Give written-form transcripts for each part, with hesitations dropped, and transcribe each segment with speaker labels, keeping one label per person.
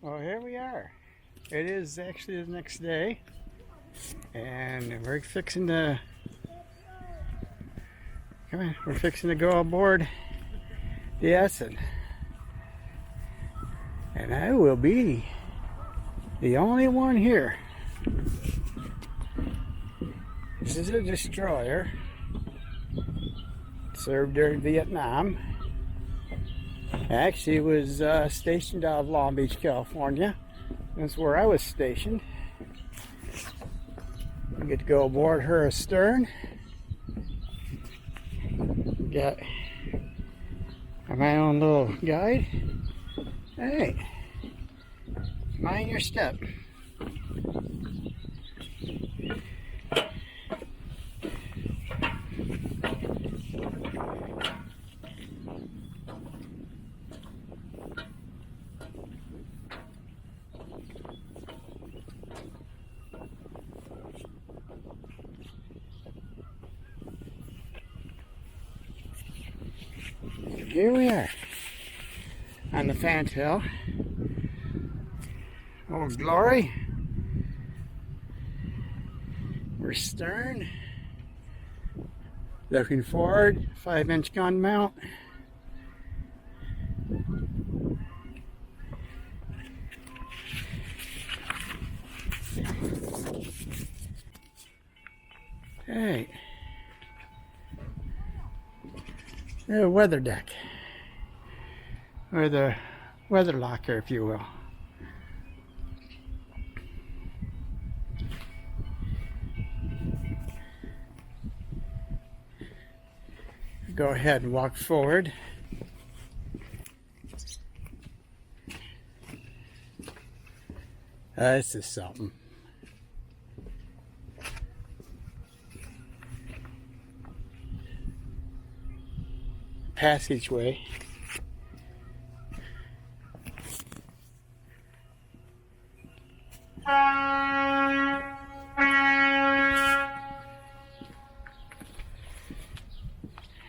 Speaker 1: Well, here we are. It is actually the next day, and we're fixing to go aboard the Edson, and I will be the only one here. This is a destroyer. Served during Vietnam. Actually was stationed out of Long Beach, California. That's where I was stationed. I get to go aboard her astern. Got my own little guide. Hey, mind your step. Here we are on the fantail. Old Glory. We're stern. Looking forward, 5-inch gun mount. Hey. The weather deck, or the weather locker, if you will. Go ahead and walk forward. This is something. Passageway.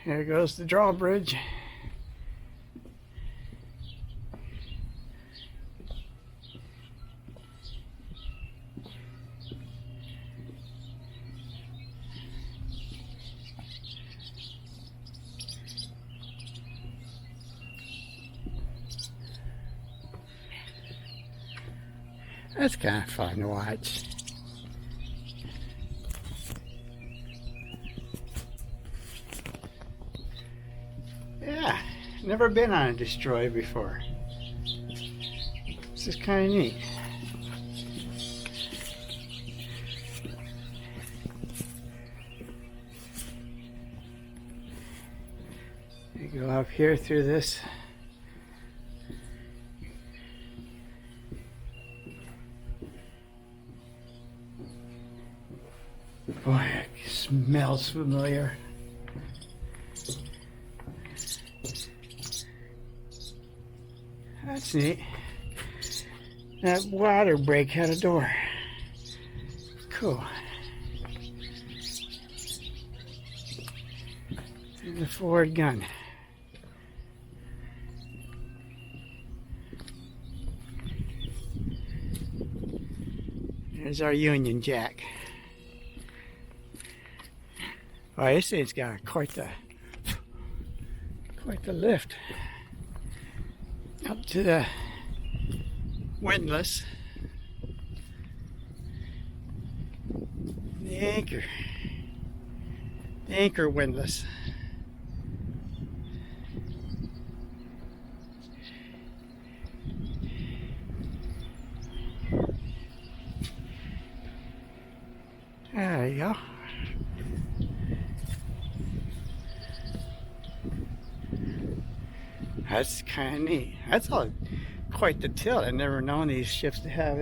Speaker 1: There goes the drawbridge. That's kind of fun to watch. Yeah, never been on a destroyer before. This is kind of neat. You go up here through this. Boy, it smells familiar. That's neat. That water break had a door. Cool. The forward gun. There's our Union Jack. Oh, this thing's got quite the lift up to the windlass. The anchor windlass. There you go. That's kind of neat. That's all quite the tilt. I've never known these ships to have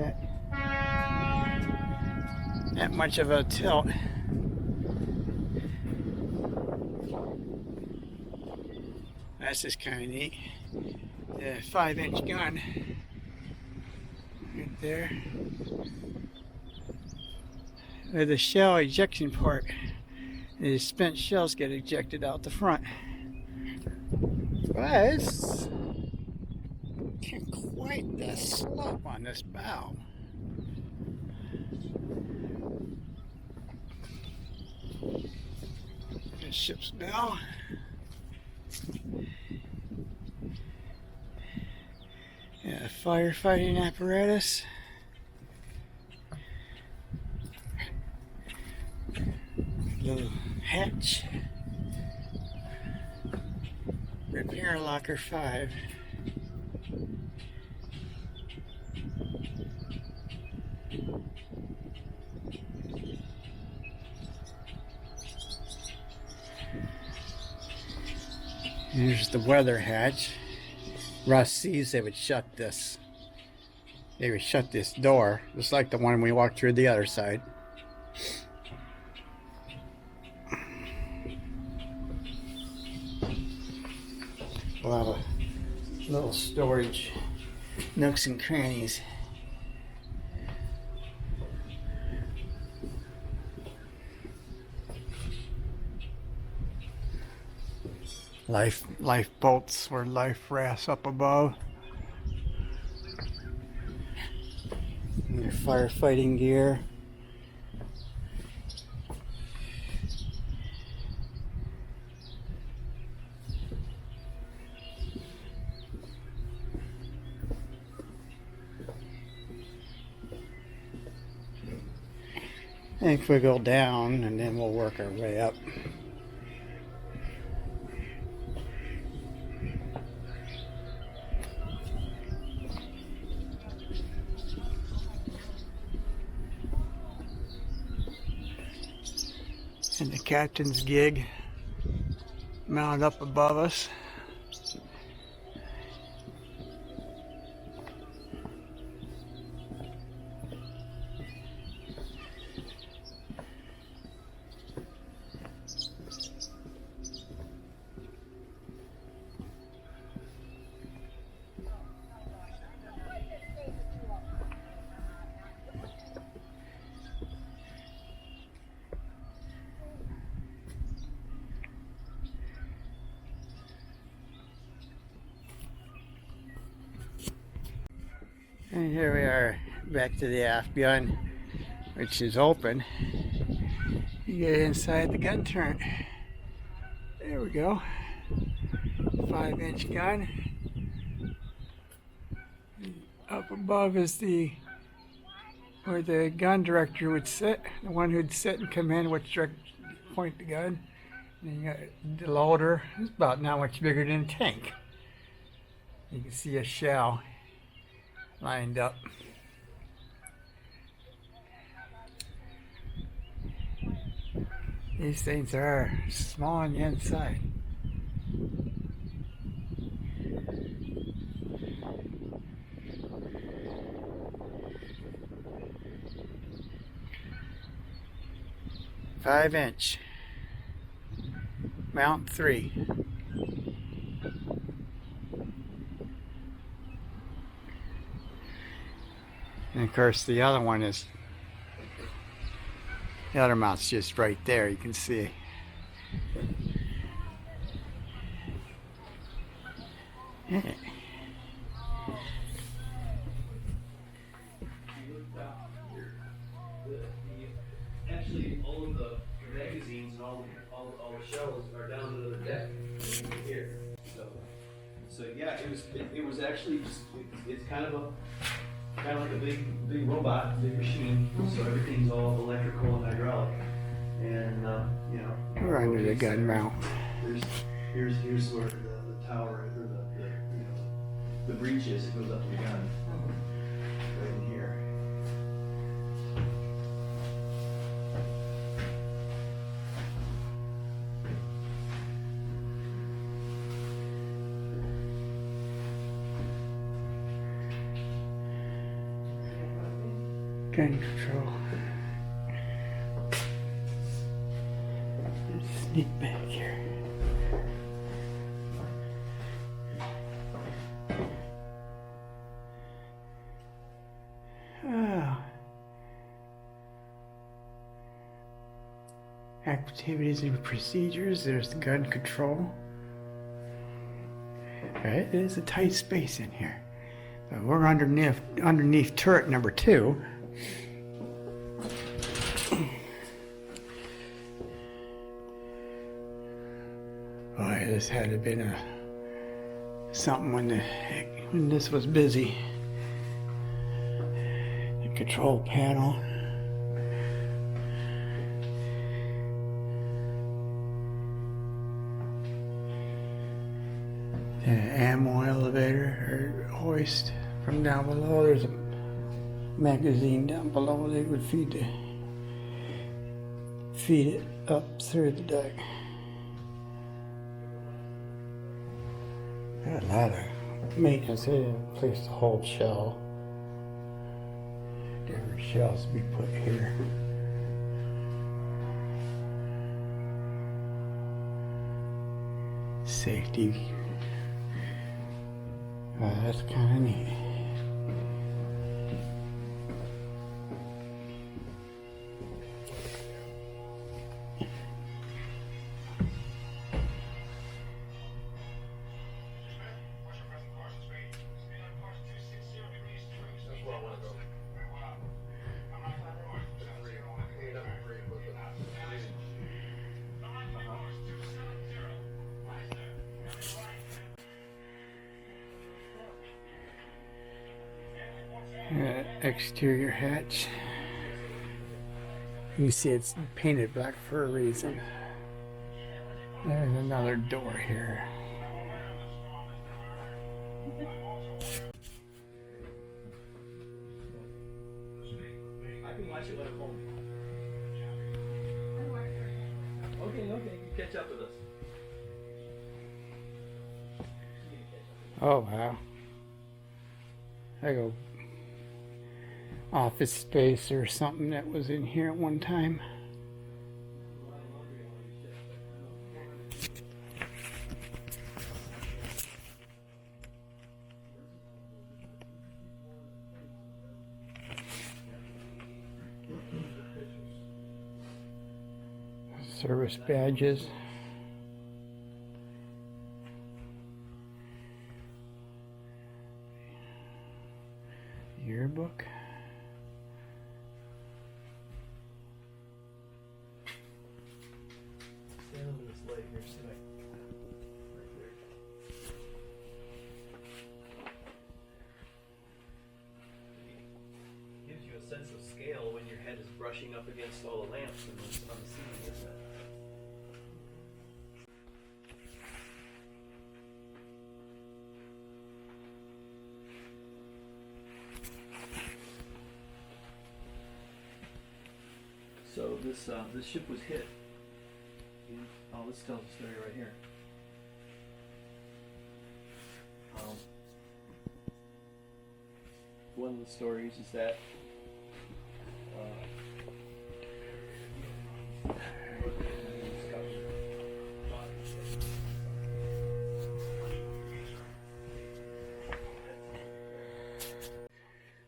Speaker 1: that much of a tilt. That's just kind of neat. The 5-inch gun right there. With the shell ejection port. The spent shells get ejected out the front. But it's can't quite quite the slope on this bow. The ship's bow. Yeah, firefighting apparatus. Little hatch. Repair locker 5. Here's the weather hatch. Russ sees they would shut this. They would shut this door, just like the one we walked through the other side. A lot of little storage nooks and crannies. Life bolts or life rafts up above. And your firefighting gear. I think we go down and then we'll work our way up. And the captain's gig mounted up above us. And here we are back to the aft gun, which is open. You get inside the gun turret. There we go. 5-inch gun. Up above is where the gun director would sit, the one who'd sit and command which direction to point the gun. And you got the loader. It's about not much bigger than a tank. You can see a shell lined up. These things are small on the inside. Five-inch. Mount 3. And of course the other one is, the other mount's just right there, you can see. Yeah.
Speaker 2: Actually, all of the magazines and all the shells are down to the deck here. So yeah, it was actually just it's kind of like a big robot, big machine. So everything's all electrical and hydraulic, and you know.
Speaker 1: We're under the gun mount.
Speaker 2: Here's where the tower or the breech is. It goes up to the gun. Right in here.
Speaker 1: Gun control. Let's sneak back here. Oh. Activities and procedures. There's the gun control. Right, there's a tight space in here. So we're underneath turret number 2. Boy, this had to have been something when this was busy. The control panel. The ammo elevator or hoist from down below. There's a magazine down below. They would feed it up through the deck. Got a lot of maintenance. They didn't place the whole shell. Different shells to be put here. Safety. That's kind of neat. Exterior hatch. You see it's painted black for a reason. There's another door here.
Speaker 2: I can watch it when I'm home. Okay, you catch up with us.
Speaker 1: Oh wow. I go office space or something that was in here at one time. Service badges. Yearbook.
Speaker 2: Stand on this leg here, so right there. Gives you a sense of scale when your head is brushing up against all the lamps and on the ceiling, isn't it? So this ship was hit. Oh, this tells the story right here. One of the stories is that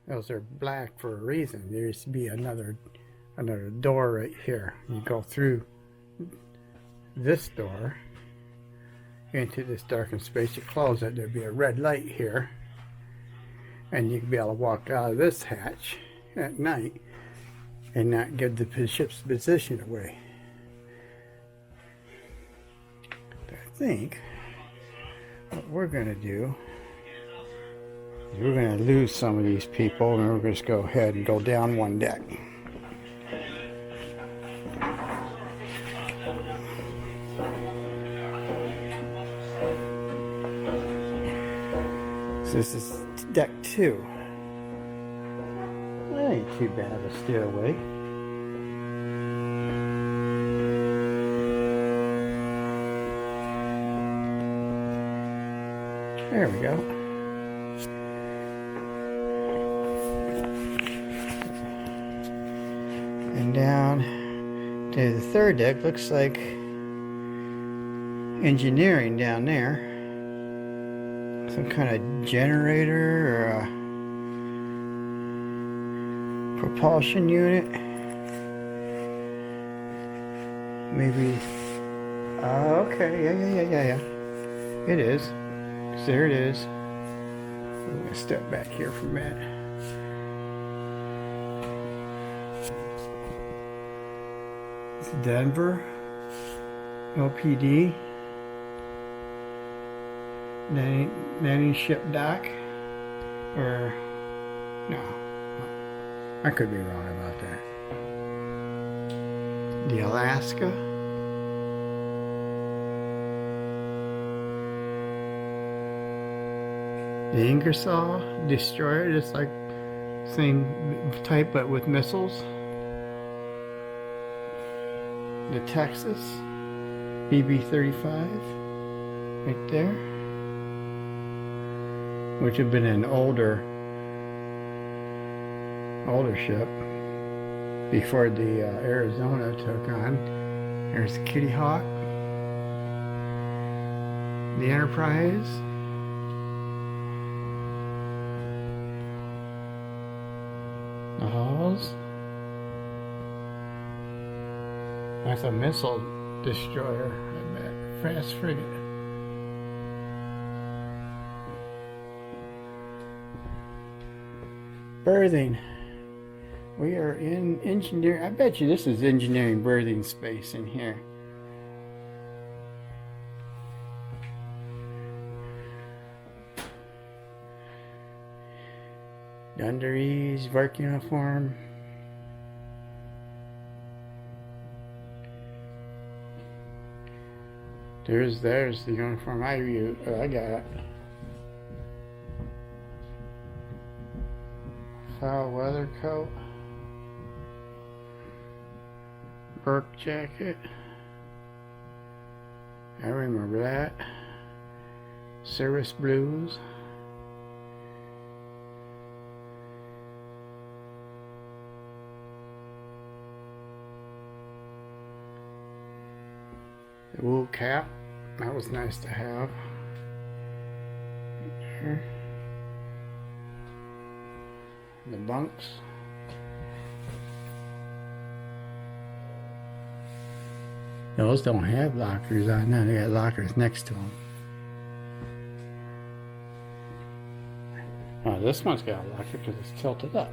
Speaker 1: those are black for a reason. There used to be another door right here. You go through this door into this darkened space. You close it, there'd be a red light here, and you could be able to walk out of this hatch at night and not give the ship's position away. I think what we're going to do is we're going to lose some of these people, and we're going to just go ahead and go down one deck. So this is deck 2. That ain't too bad of a stairway. There we go. And down to the third deck, looks like engineering down there. Some kind of generator or a propulsion unit. Maybe. Oh, okay. Yeah. It is. 'Cause there it is. I'm gonna step back here for a minute. It's Denver, LPD, landing ship dock, or no, I could be wrong about that. The Alaska. The Ingersoll destroyer, just like same type but with missiles. The Texas BB-35 right there, which had been an older ship before the Arizona took on. There's the Kitty Hawk, the Enterprise, the Halls. That's a missile destroyer, I bet. Fast frigate. Berthing. We are in engineering. I bet you this is engineering berthing space in here. Dungarees, work uniform. There's the uniform I got. Foul weather coat. Work jacket. I remember that. Service blues. The wool cap. That was nice to have. Right there. The bunks. Those don't have lockers on them. They got lockers next to them. Oh, this one's got a locker because it's tilted up.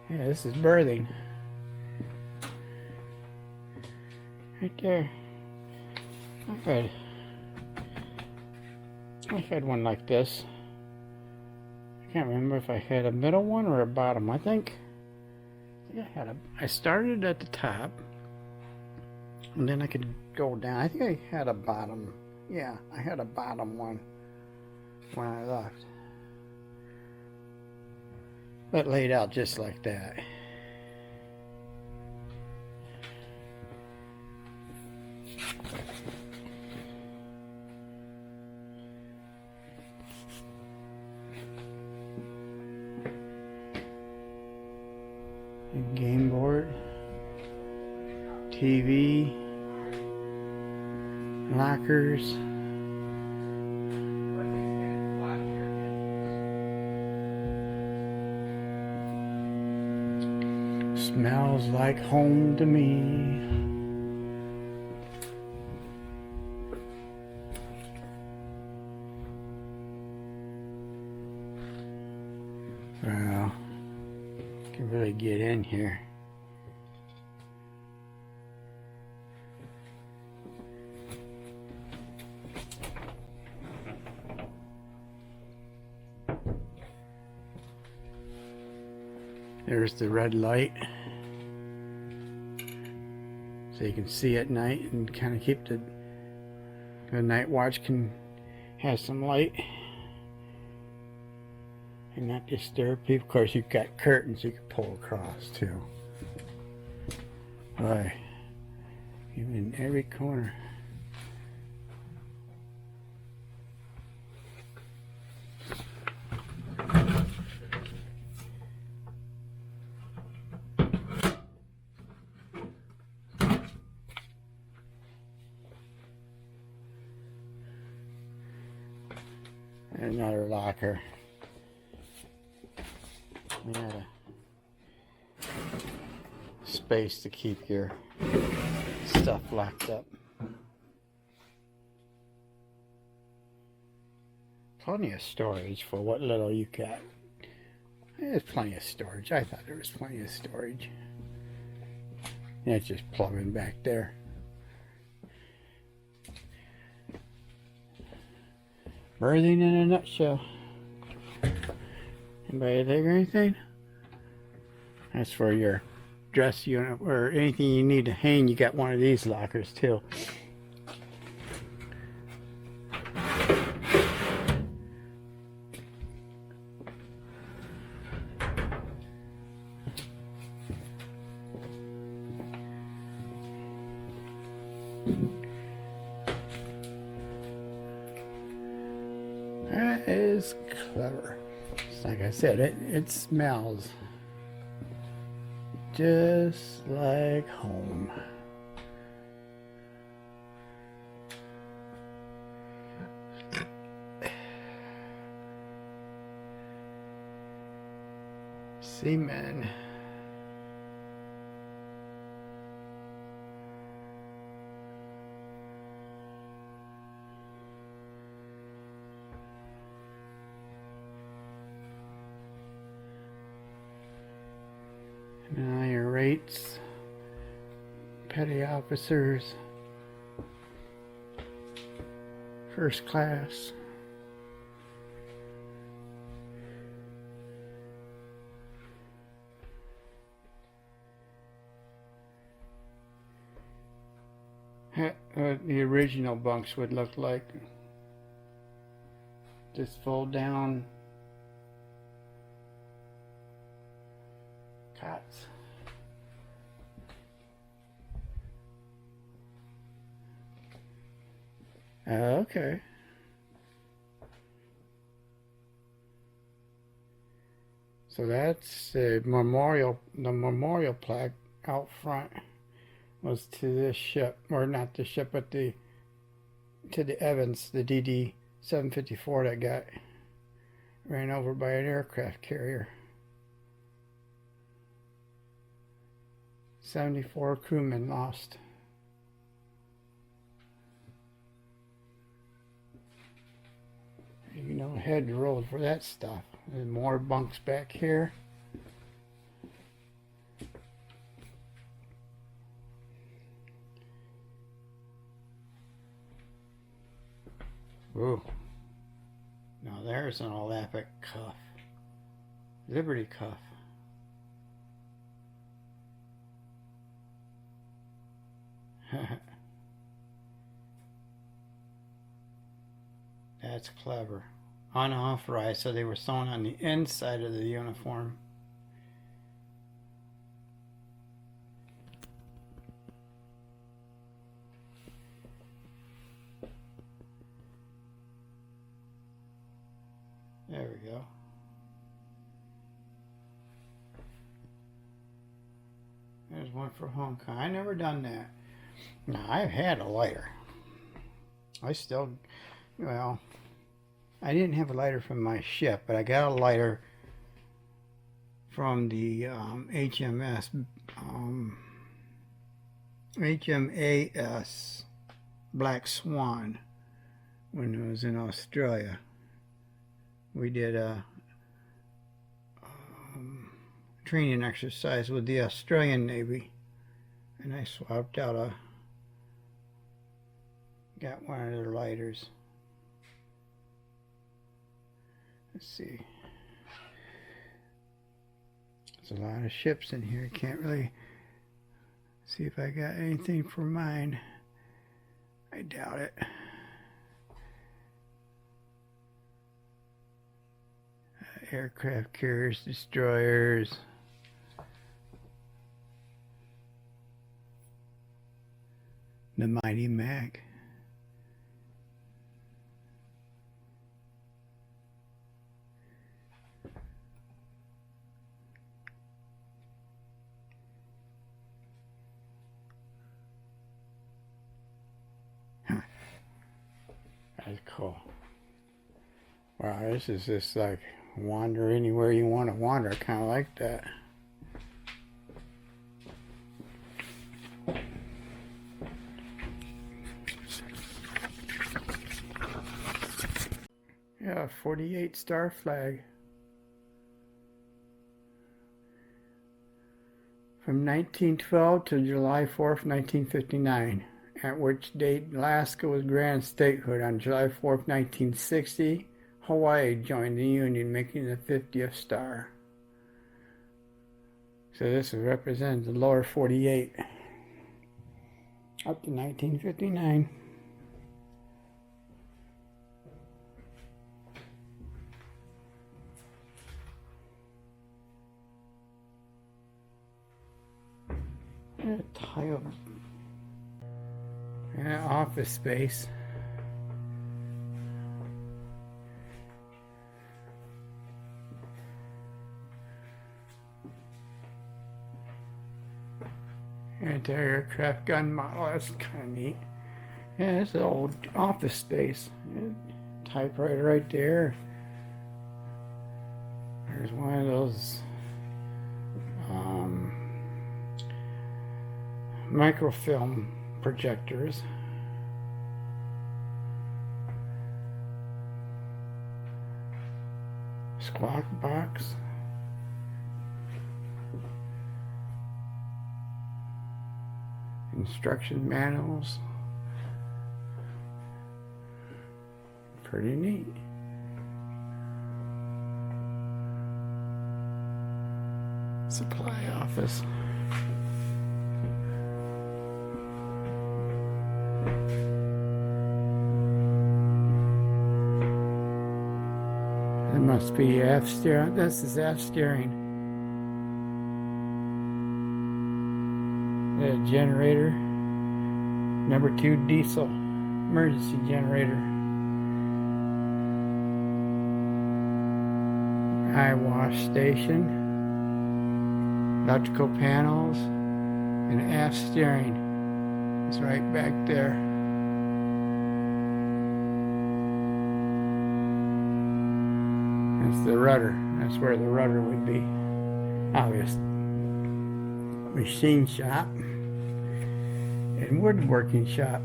Speaker 1: Yeah, this is berthing. Right there. I've had one like this. I can't remember if I had a middle one or a bottom. I think I started at the top, and then I could go down. I think I had a bottom. Yeah, I had a bottom one when I left. But laid out just like that. Game board, TV, lockers, smells like home to me. Wow. Can really get in here. There's the red light, so you can see at night and kind of keep the night watch can have some light and not disturb people. Of course, you've got curtains you can pull across too. Boy, even in every corner. Another locker. We got a space to keep your stuff locked up. Plenty of storage for what little you got. There's plenty of storage. I thought there was plenty of storage. Yeah, it's just plumbing back there. Birthing in a nutshell. Anybody think or anything? That's for your dress unit or anything you need to hang. You got one of these lockers too. That is clever. Like I said, it smells just like home. Seamen. Now your rates, petty officers, first class. What the original bunks would look like. Just fold down cots. Okay. So that's the memorial plaque out front was to this ship, or not the ship, but to the Evans, the DD946 that got ran over by an aircraft carrier. 74 crewmen lost. You know, head rolled for that stuff. There's more bunks back here. Ooh. Now there's an Olympic cuff. Liberty cuff. That's clever. Unauthorized, so they were sewn on the inside of the uniform. There we go. There's one for Hong Kong. I never done that. Now, I've had a lighter. I still, well, I didn't have a lighter from my ship, but I got a lighter from the HMAS Black Swan when I was in Australia. We did a training exercise with the Australian Navy, and I swapped out got one of their lighters. Let's see. There's a lot of ships in here. Can't really see if I got anything for mine. I doubt it. Aircraft carriers, destroyers. The Mighty Mac. That's cool. Wow, this is just like wander anywhere you want to wander, kind of like that. Yeah, 48 star flag. From 1912 to July 4th, 1959, at which date Alaska was granted statehood. On July 4th, 1960, Hawaii joined the Union, making the 50th star. So this represents the lower 48 up to 1959. And a tile and an office space. Anti-aircraft gun model, that's kind of neat. Yeah, it's an old office space. Typewriter right there. There's one of those microfilm projectors. Squawk box. Instruction manuals. Pretty neat. Supply office. It must be F steering. This is F steering. The generator. Number 2 diesel emergency generator. Eye wash station. Electrical panels. And F steering. It's right back there. That's the rudder. That's where the rudder would be. Obvious. Machine shop and woodworking shop.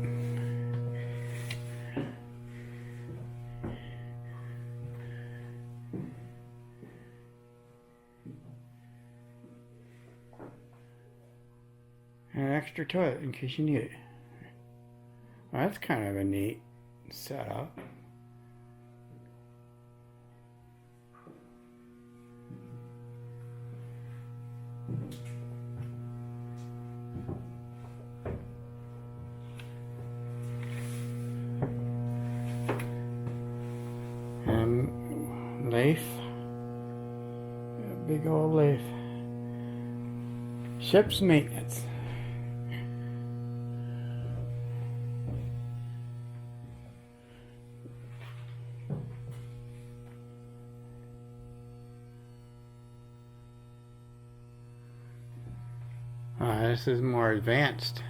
Speaker 1: An extra toilet in case you need it. Well, that's kind of a neat setup. And lathe. A big old lathe. Ship's maintenance. This is more advanced.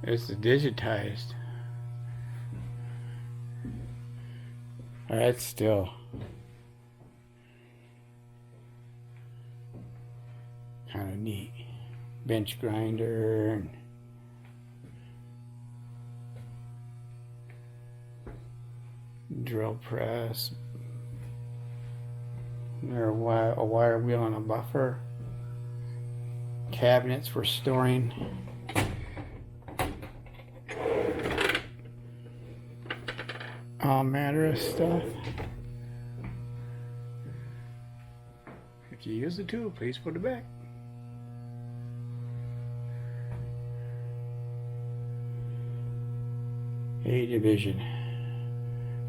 Speaker 1: This is digitized. That's still kind of neat. Bench grinder and drill press. There a wire wheel and a buffer. Cabinets for storing all manner of stuff. If you use the tool, please put it back. A division.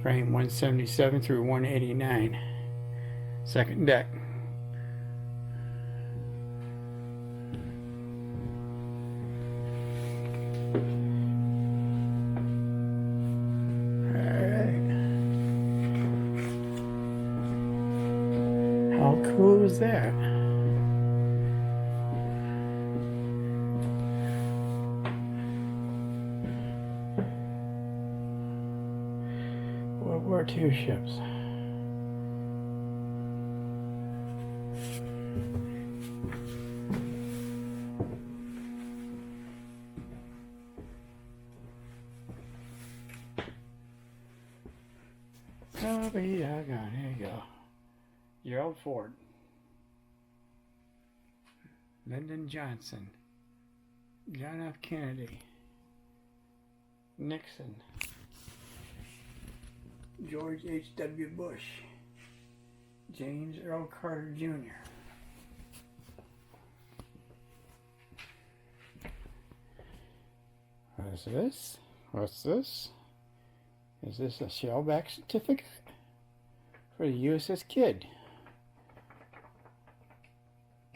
Speaker 1: Frame 177 through 189. Second deck. How cool is that? World War II ships. Oh, be doggone. Here you go. Gerald Ford. Lyndon Johnson. John F. Kennedy. Nixon. George H.W. Bush. James Earl Carter Jr. What's this? What's this? Is this a shellback certificate for the USS Kidd?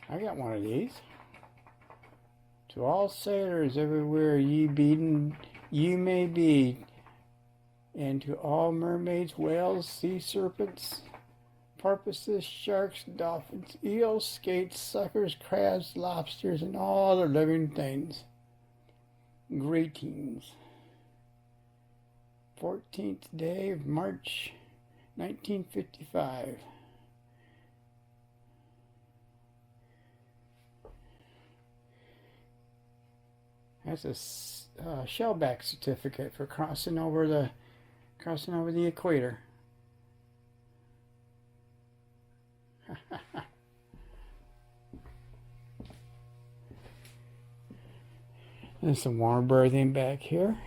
Speaker 1: I got one of these. To all sailors everywhere you may be, and to all mermaids, whales, sea serpents, porpoises, sharks, dolphins, eels, skates, suckers, crabs, lobsters, and all other living things. Greetings. 14th day of March, 1955. That's a shellback certificate for crossing over the equator. There's some warm berthing back here.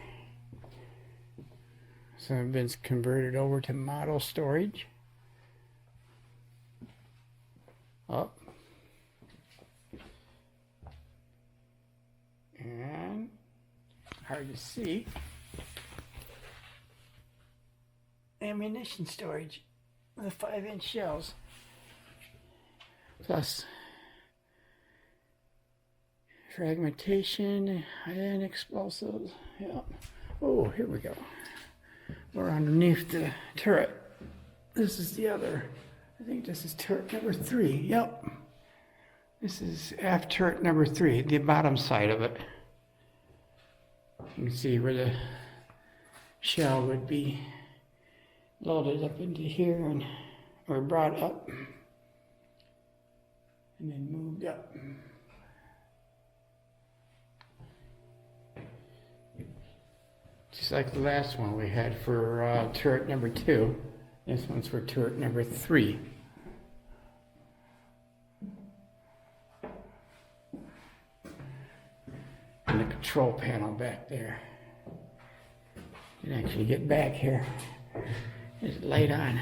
Speaker 1: Some have been converted over to model storage. Up. And hard to see. Ammunition storage with 5-inch shells. Plus fragmentation and explosives. Yeah. Oh, here we go. We're underneath the turret. This is the other. I think this is turret number 3. Yep. This is aft turret number 3, the bottom side of it. You can see where the shell would be loaded up into here and or brought up and then moved up. Just like the last one we had for turret number 2. This one's for turret number 3. And the control panel back there. You can actually get back here. There's the light on.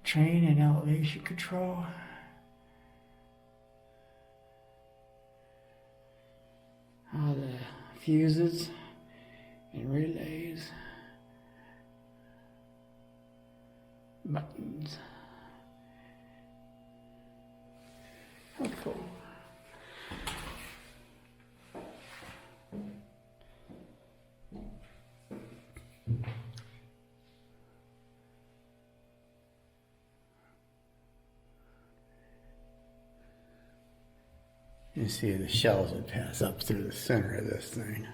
Speaker 1: Train and elevation control. All the fuses and relays. Buttons. How cool. You see the shells that pass up through the center of this thing.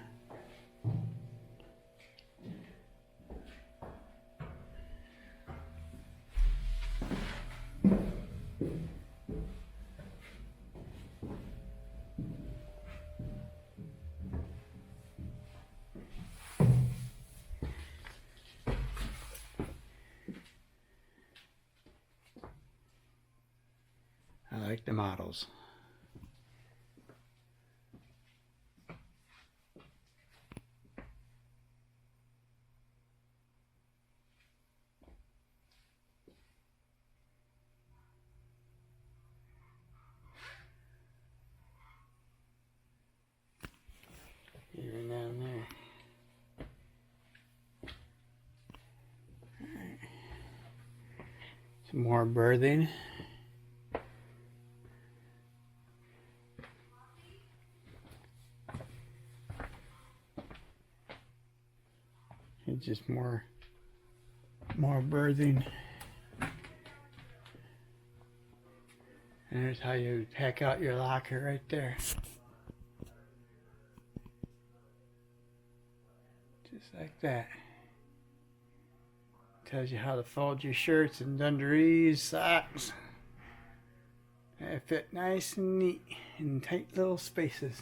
Speaker 1: I like the models. Even down there. All right. Some more berthing. And just more berthing. And there's how you pack out your locker right there. Just like that. Tells you how to fold your shirts and dungarees, socks. They fit nice and neat in tight little spaces.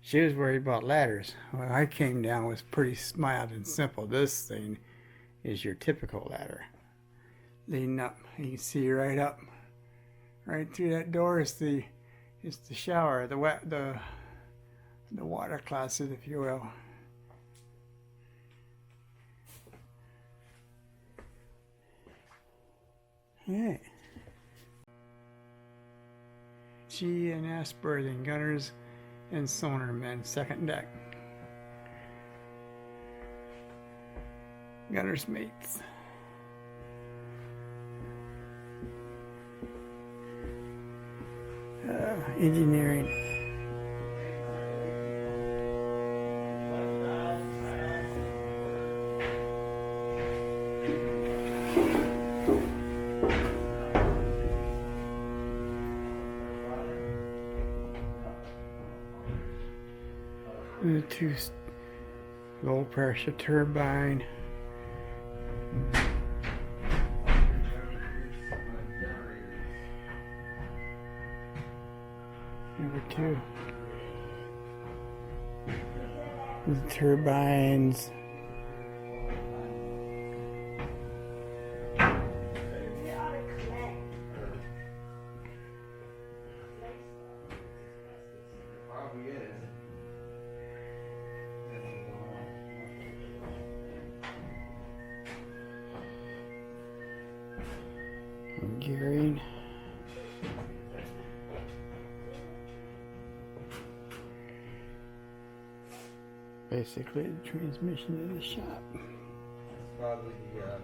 Speaker 1: She was worried about ladders. Well, I came down was pretty mild and simple. This thing is your typical ladder. Leading up, you can see right up, right through that door is the shower, the water closet, if you will. Yeah. G and S berthing, gunners and sonar men, second deck. Gunners mates. Engineering. The two low pressure turbine. Number two. The turbines. Gearing. Basically the transmission in the shop.
Speaker 3: Probably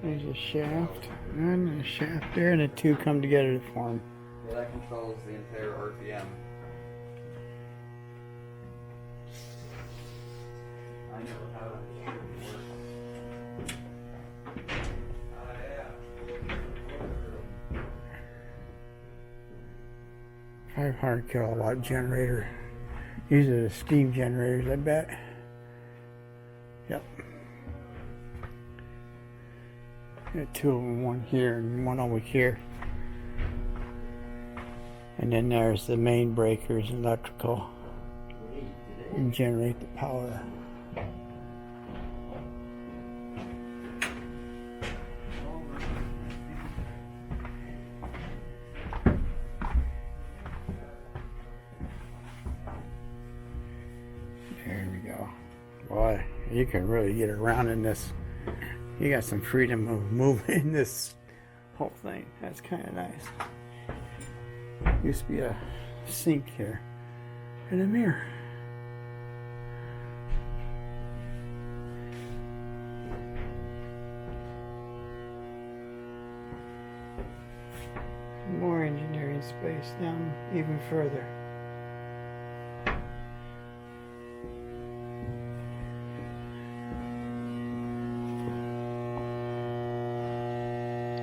Speaker 1: There's a shaft and a shaft there, and the two come together to form.
Speaker 3: yeah, that controls the entire RPM. I know how it works. Yeah.
Speaker 1: 500 kilowatt generator. These are the steam generators, I bet. Yep. Got two of them, one here and one over here. And then there's the main breakers, electrical, and generate the power. There we go. Boy, you can really get around in this. You got some freedom of moving in this whole thing. That's kind of nice. Used to be a sink here and a mirror. More engineering space down even further.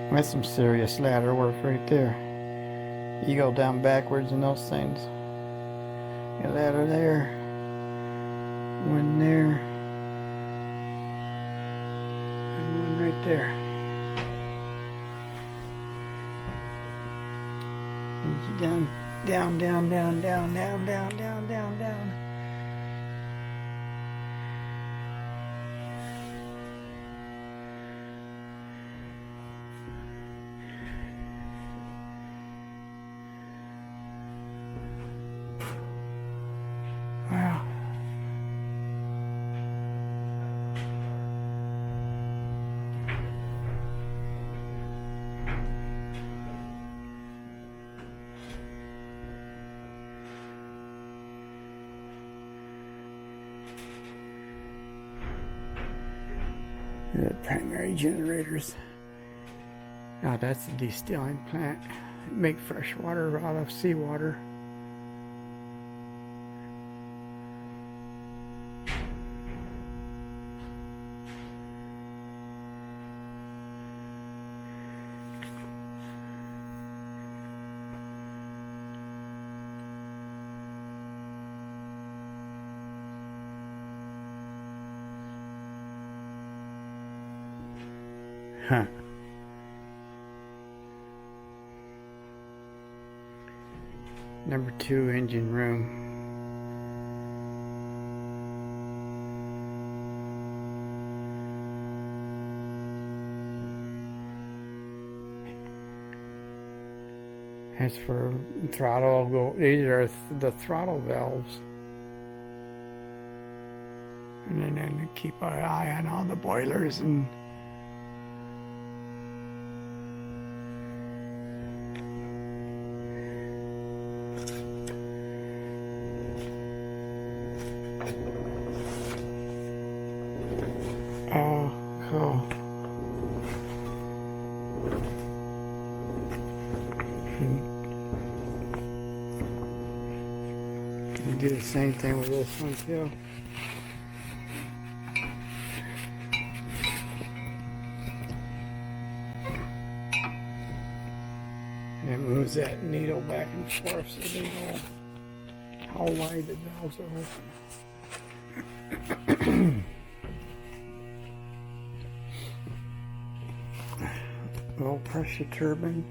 Speaker 1: That's some serious ladder work right there. You go down backwards in those things. A ladder there, one there, and one right there. And down, down, down, down, down, down, down, down, down, down. Wow. The primary generators. Now that's the distilling plant. Make fresh water out of seawater. Huh. Number 2 engine room. That's for throttle. These are the throttle valves. And then keep our eye on all the boilers and oh, cool. And do the same thing with this one too. And it moves that needle back and forth so they know how wide the valves are open. Low pressure turbine.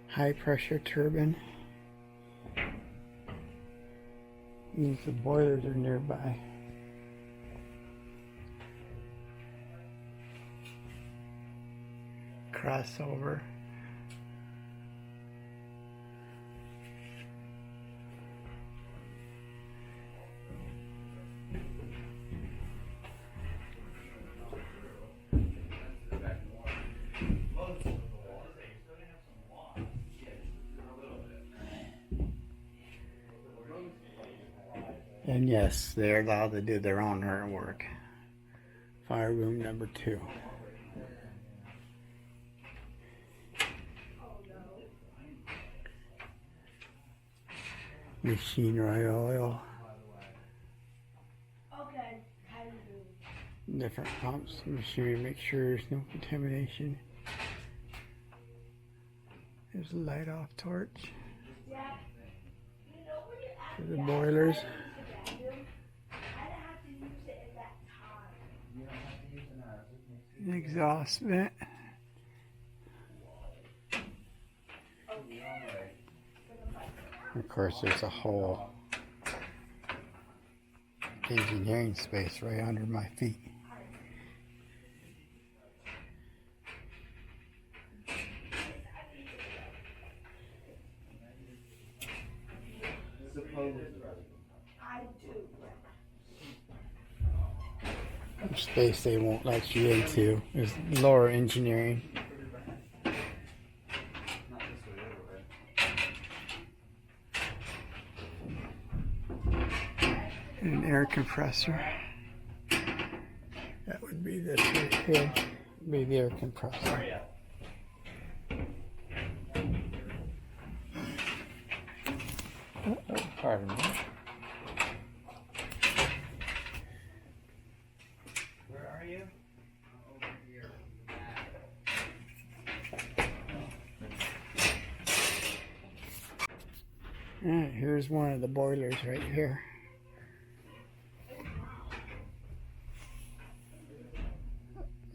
Speaker 1: High pressure turbine. Means the boilers are nearby. Crossover. And yes, they're allowed to do their own work. Fire room number 2. Machinery oil. Different pumps, machinery, make sure there's no contamination. There's a light off torch for the boilers. An exhaust vent. Of course, there's a whole engineering space right under my feet. Space they won't let you into is lower engineering. And an air compressor. That would be this right here. Be the air compressor. Pardon me.
Speaker 3: Where are you? Over here.
Speaker 1: Alright, here's one of the boilers right here.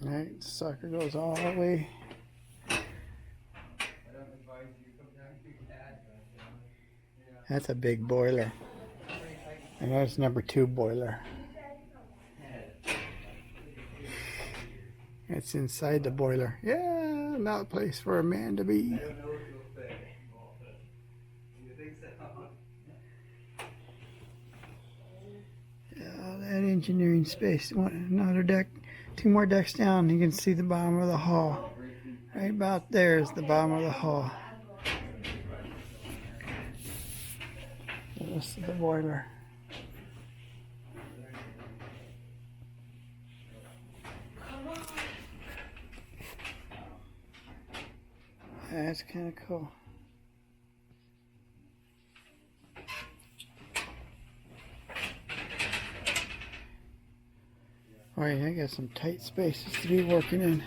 Speaker 1: Alright, sucker goes all the way. That's a big boiler. And that's number 2 boiler. It's inside the boiler. Yeah, not a place for a man to be. Yeah, that engineering space. Another deck, 2 more decks down. You can see the bottom of the hull. Right about there is the bottom of the hull. This is the boiler. That's kind of cool. Alright, I got some tight spaces to be working in.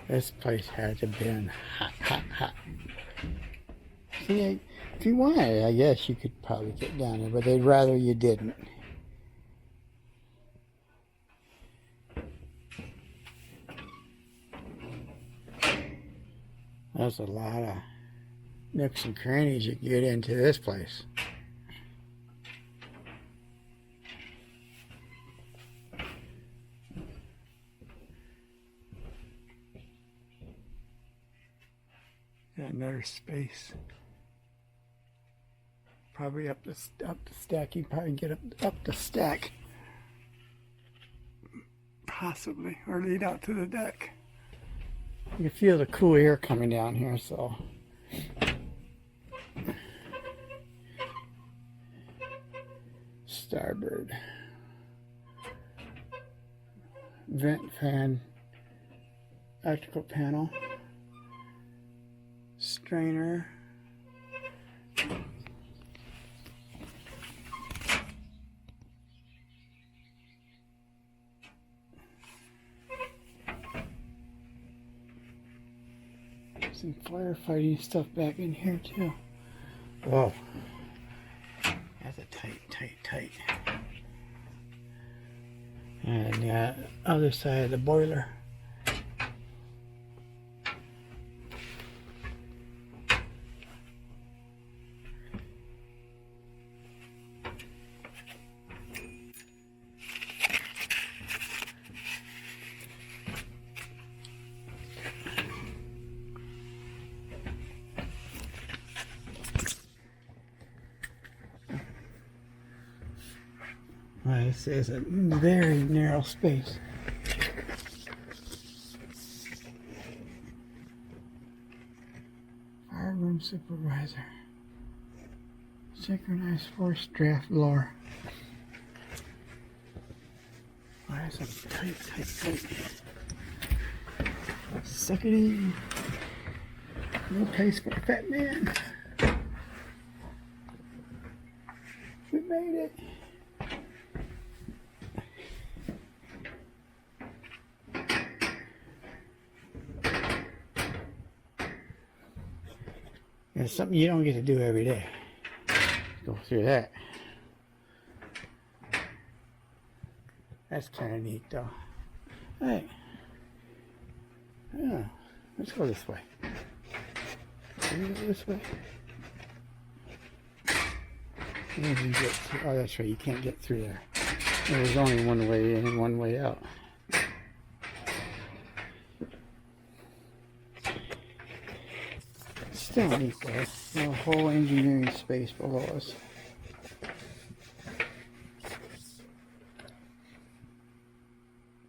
Speaker 1: This place had to been hot, hot, hot. See, if you wanted, I guess you could probably get down there, but they'd rather you didn't.
Speaker 4: There's a lot of nooks and crannies you can get into this place.
Speaker 1: Got another space. Probably up the stack. You can probably get up the stack. Possibly, or lead out to the deck.
Speaker 4: You can feel the cool air coming down here, so. Starboard. Vent fan. Electrical panel.
Speaker 1: Strainer. Some firefighting stuff back in here too.
Speaker 4: Whoa. That's a tight. And the other side of the boiler. Well, this is a very narrow space.
Speaker 1: Fire room supervisor. Synchronized force draft blower.
Speaker 4: Oh, that's a tight.
Speaker 1: Suck it in. No place for a fat man. We made it.
Speaker 4: It's something you don't get to do every day. Go through that. That's kind of neat, though. Hey. Yeah. Let's go this way. Can we go this way? Maybe you can get through. Oh, that's right. You can't get through there. There's only one way in and one way out. Still neat though. A whole engineering space below us.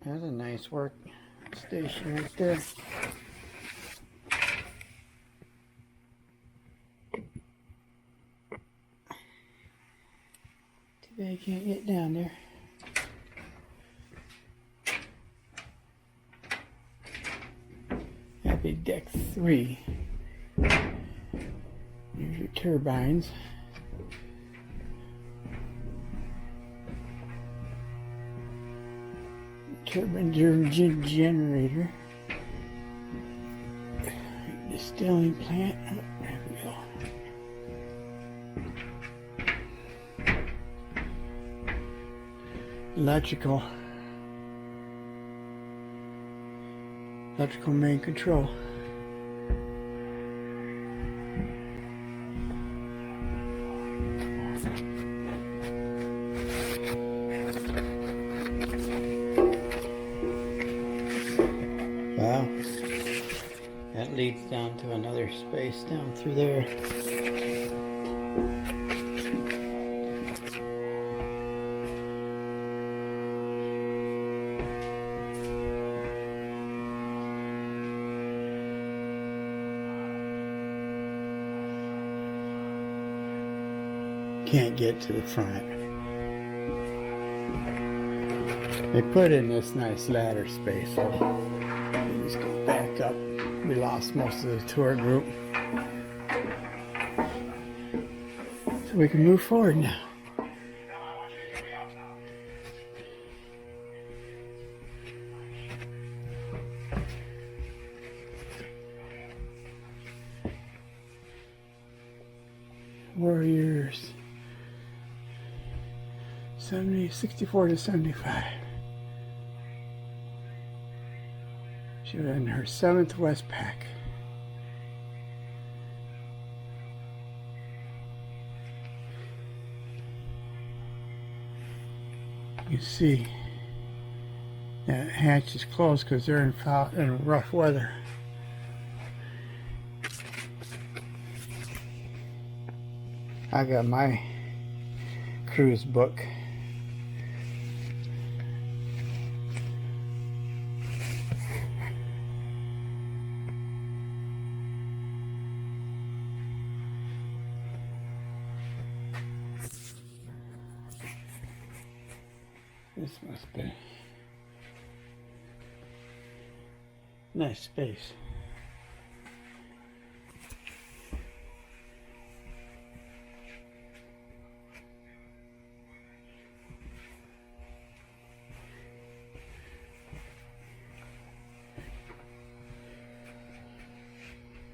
Speaker 4: That's a nice work station right there. Too bad you can't get down there. That'd be deck 3. Here's your turbines. Turbine generator. Distilling plant. Oh, there we go. Electrical main control. Wow, that leads down to another space down through there. Can't get to the front. They put in this nice ladder space, so we just go back up. We lost most of the tour group, so we can move forward now. Warriors 64 to 75. She was in her 7th Westpac. You can see that hatch is closed because they're in rough weather. I got my cruise book. This must be nice space.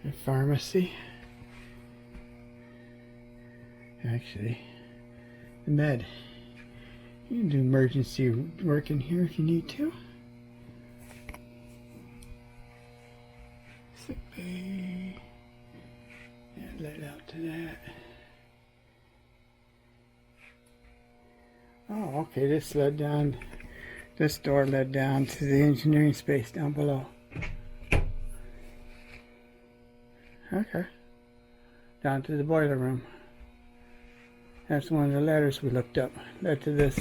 Speaker 4: A pharmacy. Actually, the med. You can do emergency work in here if you need to. Sick bay. Yeah, let out to that. Oh, okay, this led down, this door led down to the engineering space down below. Okay. Down to the boiler room. That's one of the ladders we looked up. Led to this.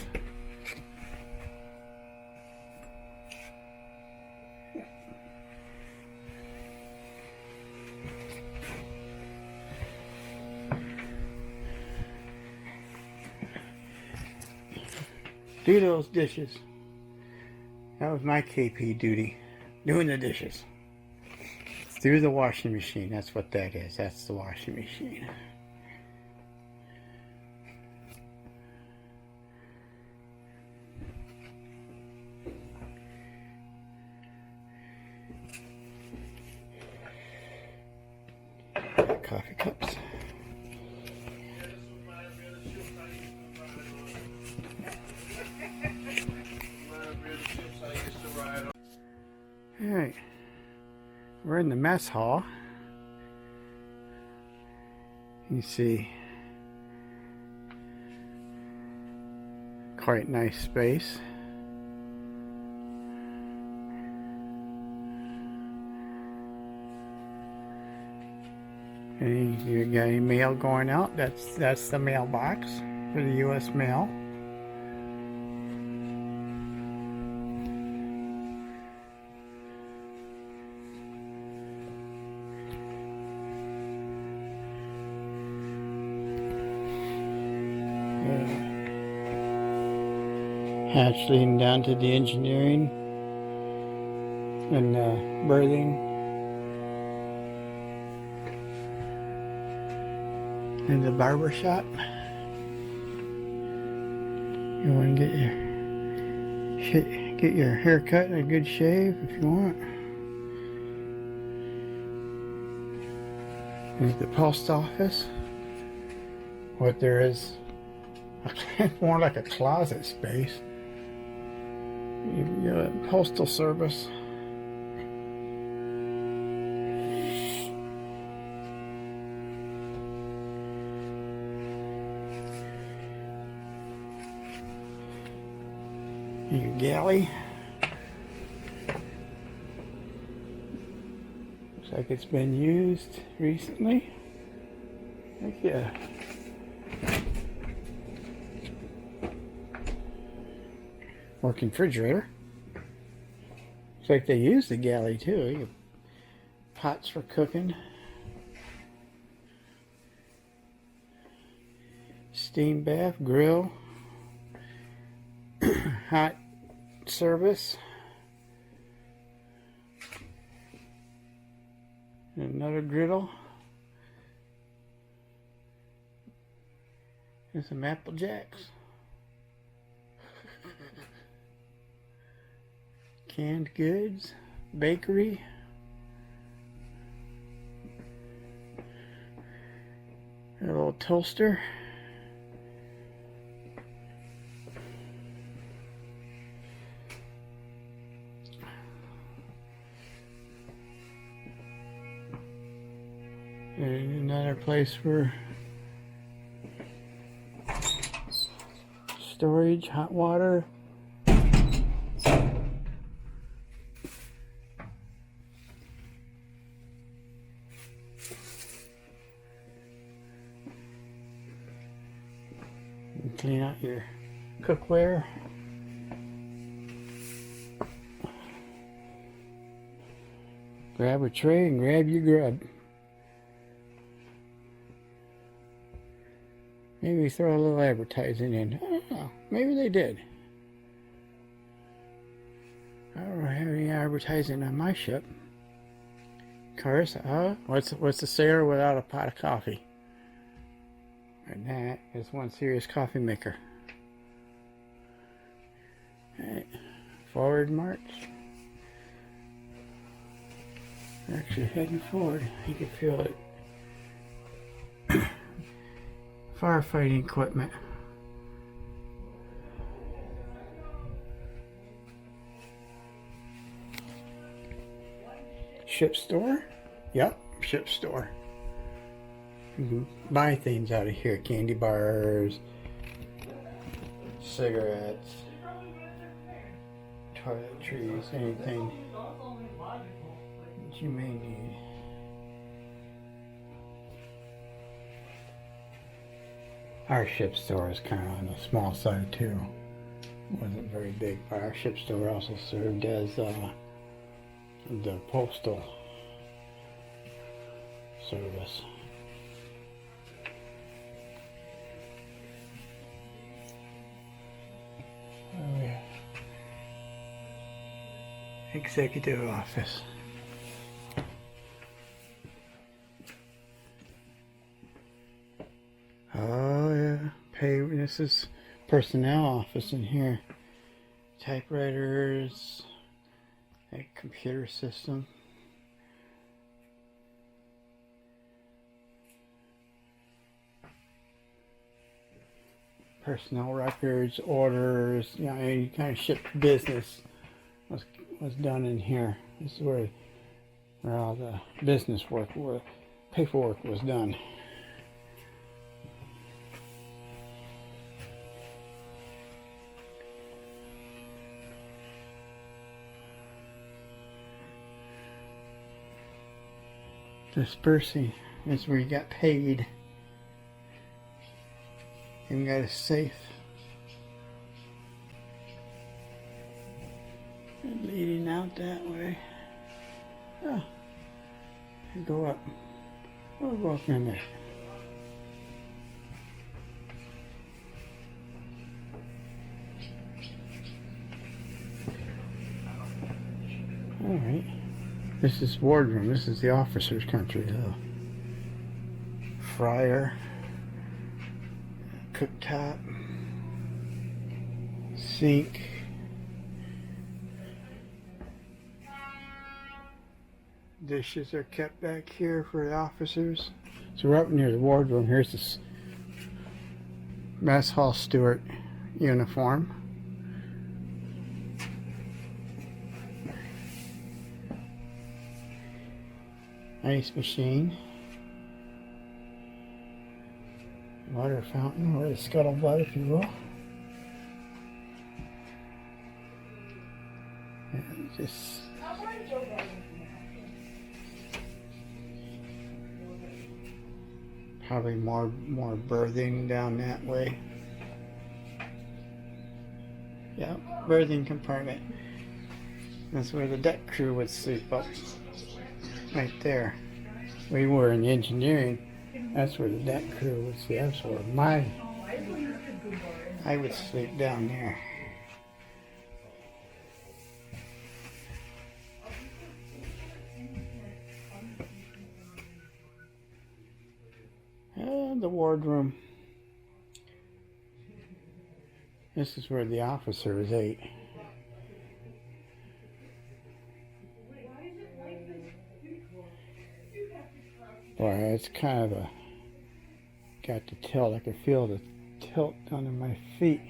Speaker 4: Do those dishes. That was my KP duty. Doing the dishes. Through the washing machine. That's what that is. That's the washing machine. Coffee cups. Alright, we're in the mess hall. You see, quite nice space. And you got any mail going out? That's the mailbox for the U.S. mail. Hatch leading down to the engineering and berthing. In the barber shop. You want to get your hair cut and a good shave if you want. There's the post office. What there is more like a closet space. You got a postal service. Your galley. Looks like it's been used recently. Heck yeah. Working refrigerator. Looks like they use the galley too. You got pots for cooking. Steam bath, grill. Hot service. Another griddle. There's some Apple Jacks. Canned goods. Bakery. A little toaster. And another place for storage, hot water, Clean out your cookware. Grab a tray and grab your grub. Maybe throw a little advertising in. I don't know. Maybe they did. I don't have any advertising on my ship. Cars, what's the sailor without a pot of coffee? And that is one serious coffee maker. Alright, forward march. We're actually heading forward. You can feel it. Firefighting equipment. Ship store? Yep, ship store. You can buy things out of here. Candy bars, cigarettes, toiletries, anything that you may need. Our ship store is kind of on the small side too. It wasn't very big, but our ship store also served as the postal service. Oh yeah. Executive office. Oh yeah. This is personnel office in here. Typewriters. A computer system. Personnel records, orders, you know, any kind of ship business was done in here. This is where all the business work, where paperwork was done. Dispersing is where you got paid. And got a safe. And leading out that way. Oh, go up. We'll go up in there. All right. This is wardroom. This is the officer's country, though. Fryer. Cooktop. Sink. Dishes are kept back here for the officers. So we're up near the wardroom. Here's this mess hall steward uniform. Ice machine, water fountain, or a scuttlebutt, if you will. And just probably more berthing down that way. Yeah, berthing compartment. That's where the deck crew would sleep up. Right there. We were in engineering. That's where the deck crew would sleep. That's where I would sleep down there. And the wardroom. This is where the officers ate. Boy, it's kind of got the tilt. I can feel the tilt under my feet.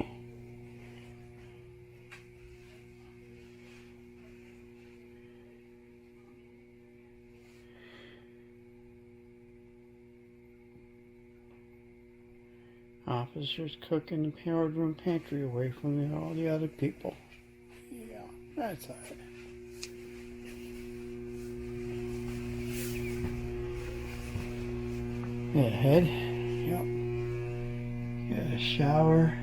Speaker 4: Officers cook in the wardroom pantry away from all the other people. Yeah, that's all right. Head, yep. Got a shower,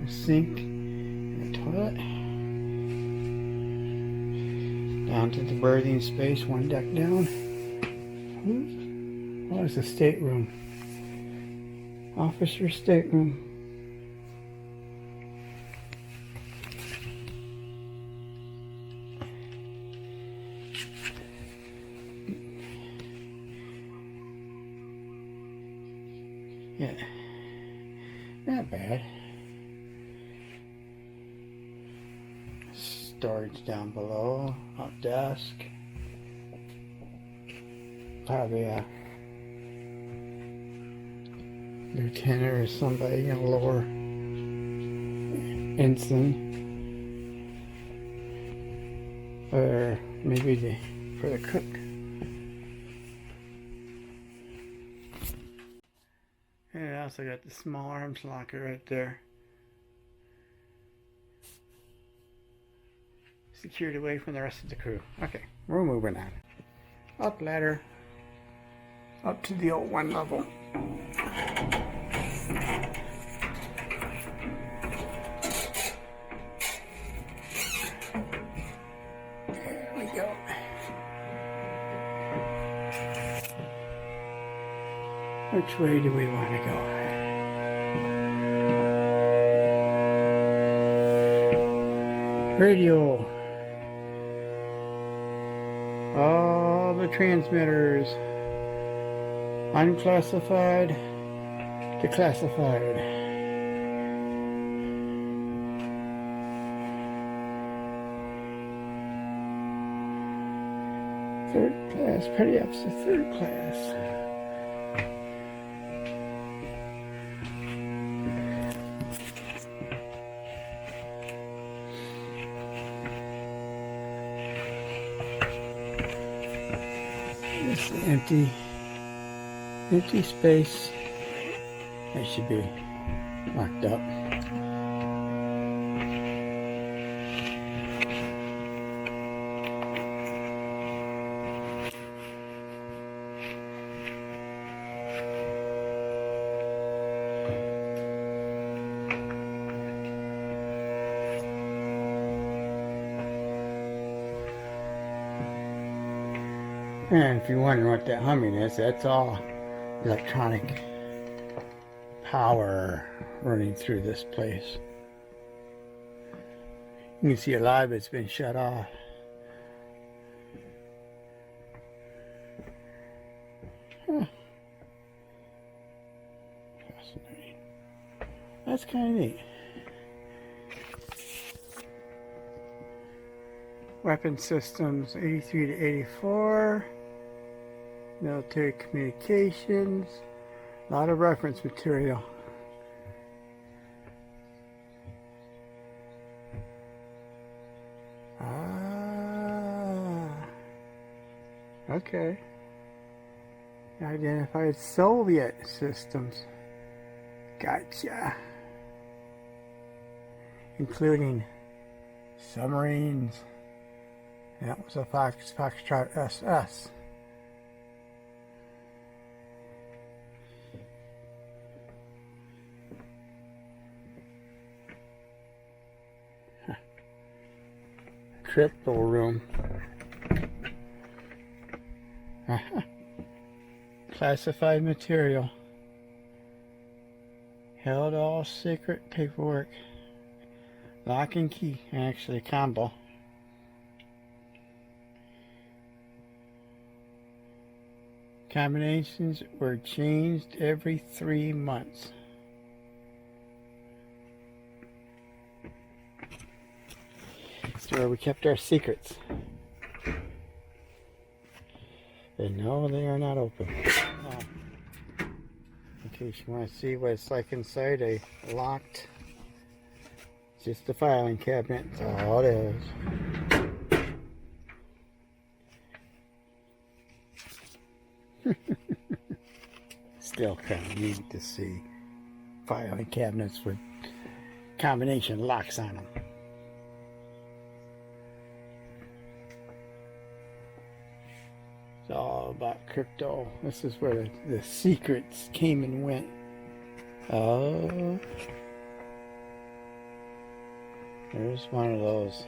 Speaker 4: a sink, and a toilet. Down to the berthing space, one deck down. Oh, it's a stateroom. Officer stateroom. Yeah, not bad. Storage down below, up desk. Probably a lieutenant or somebody in a lower ensign. Or maybe for the cook. And I also got the small arms locker right there. Secured away from the rest of the crew. Okay, we're moving on. Up ladder. Up to the old one level. There we go. Which way do we want to go? Radio. All the transmitters. Unclassified to classified. Third class, pretty up to third class. This is empty space. That should be locked up. And if you're wondering what that humming is, that's all electronic power running through this place. You can see a lot of it's been shut off. Huh. Fascinating. That's kind of neat. Weapon systems 83 to 84. Military communications. A lot of reference material. Ah. Okay. Identified Soviet systems. Gotcha. Including submarines. That was a Foxtrot SS. Crypto room. Classified material. Held all secret paperwork. Lock and key. Actually, combo. Combinations were changed every 3 months. That's where we kept our secrets. And no, they are not open. Oh. In case you want to see what it's like inside a locked, just a filing cabinet. That's all it is. Still kind of neat to see filing cabinets with combination locks on them. It's all about crypto. This is where the secrets came and went. Oh, There's one of those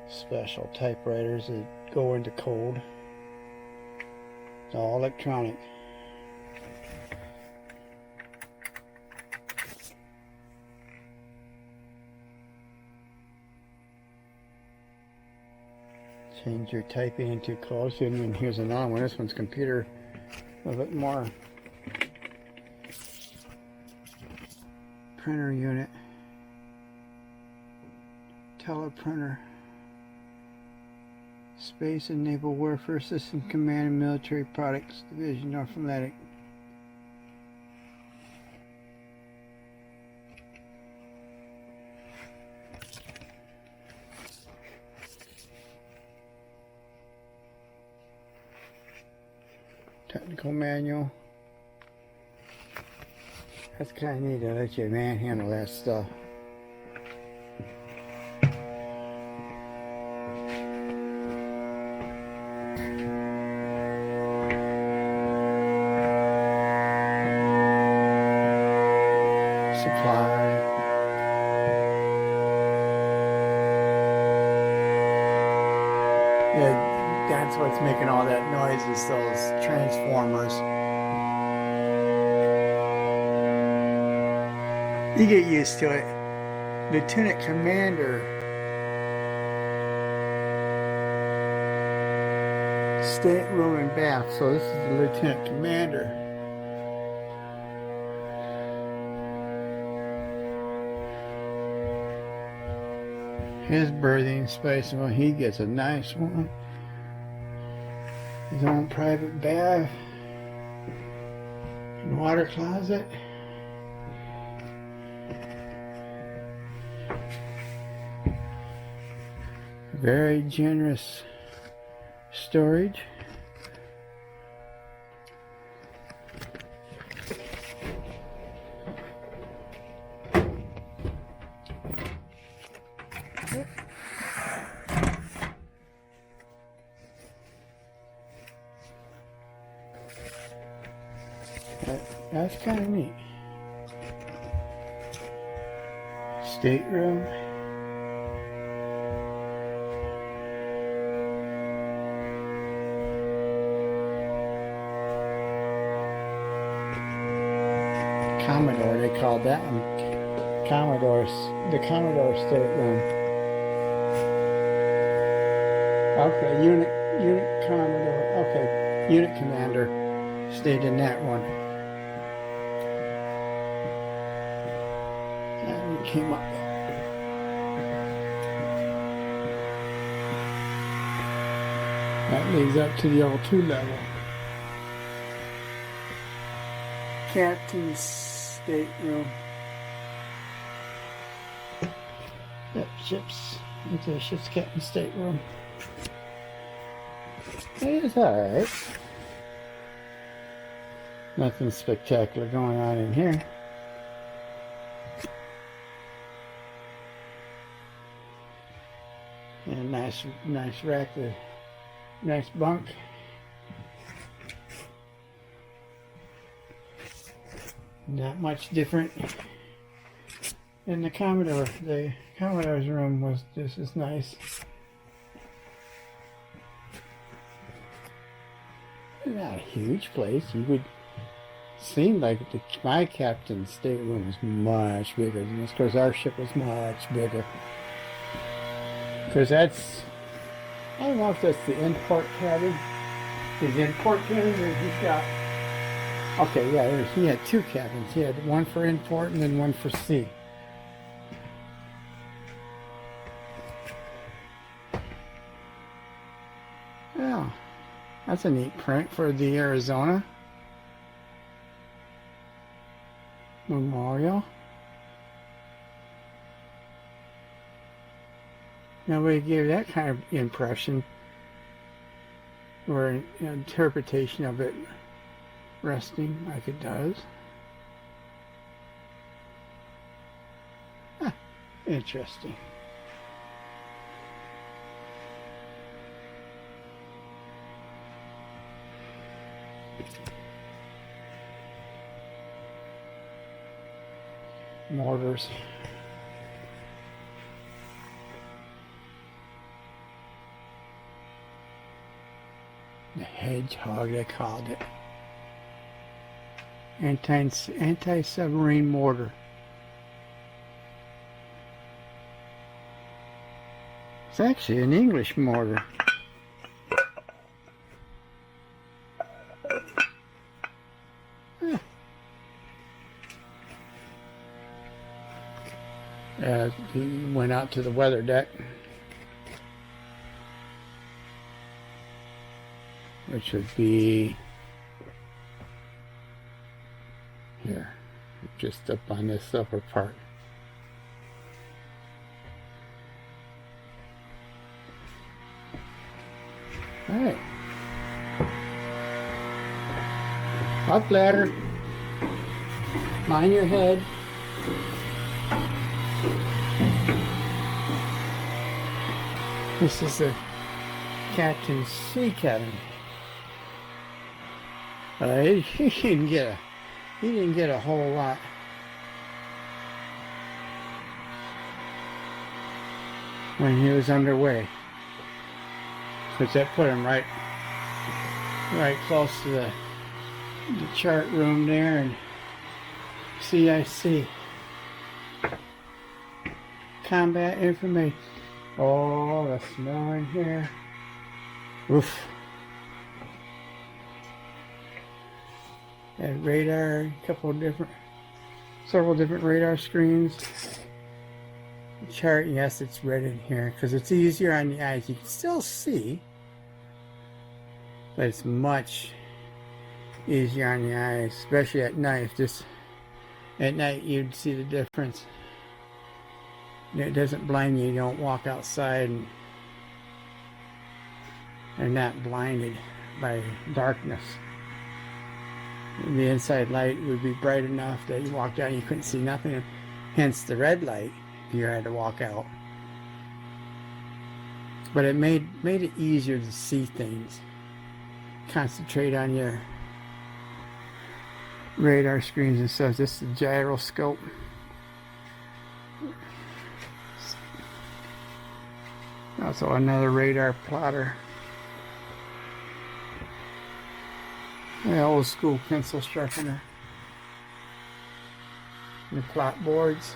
Speaker 4: special typewriters that go into code. It's all electronic. Change your typing into close. And here's another one. This one's computer, a little bit more. Printer unit. Teleprinter. Space and Naval Warfare System Command and Military Products Division, North Atlantic. Technical manual. That's kind of neat. I let you manhandle that stuff. Yeah, that's what's making all that noise, is those transformers. You get used to it. Lieutenant Commander. Stateroom and bath. So this is the Lieutenant Commander. His berthing space, well, he gets a nice one. His own private bath and water closet. Very generous storage. That's kind of neat. Stateroom. Commodore, they called that one. The Commodore stateroom. Okay, unit Commodore. Okay, unit commander stayed in that one. And he came up. That leads up to the O2 level. Captain's stateroom. Yep, ship's into the ship's captain's stateroom. It's alright. Nothing spectacular going on in here. And nice rack, nice bunk. Not much different than the Commodore. The Commodore's room was just as nice. Not a huge place. You would seem like my captain's stateroom was much bigger than this. Of course, our ship was much bigger. Because that's, I don't know if that's the import cabin. His import cabin, or he's got. Okay, yeah, he had two cabins. He had one for import and then one for sea. Yeah, that's a neat print for the Arizona Memorial. Nobody gave that kind of impression or interpretation of it resting like it does. Huh, interesting. Mortars. The hedgehog, they called it. Anti-submarine mortar. It's actually an English mortar. He went out to the weather deck, which would be here, just up on this upper part. All right. Up ladder. Mind your head. This is the captain's sea cabin. He didn't get a whole lot. When he was underway, because that put him right close to the chart room there and CIC. Combat information. Oh, the smell in here. Oof. And radar, several different radar screens. The chart, yes, it's red in here because it's easier on the eyes. You can still see, but it's much easier on the eyes, especially at night. Just at night, you'd see the difference. It doesn't blind you. You don't walk outside and not blinded by darkness. The inside light would be bright enough that you walked out and you couldn't see nothing. Hence the red light if you had to walk out. But it made it easier to see things. Concentrate on your radar screens and stuff. This is a gyroscope. Also another radar plotter. The old school pencil sharpener. The plot boards.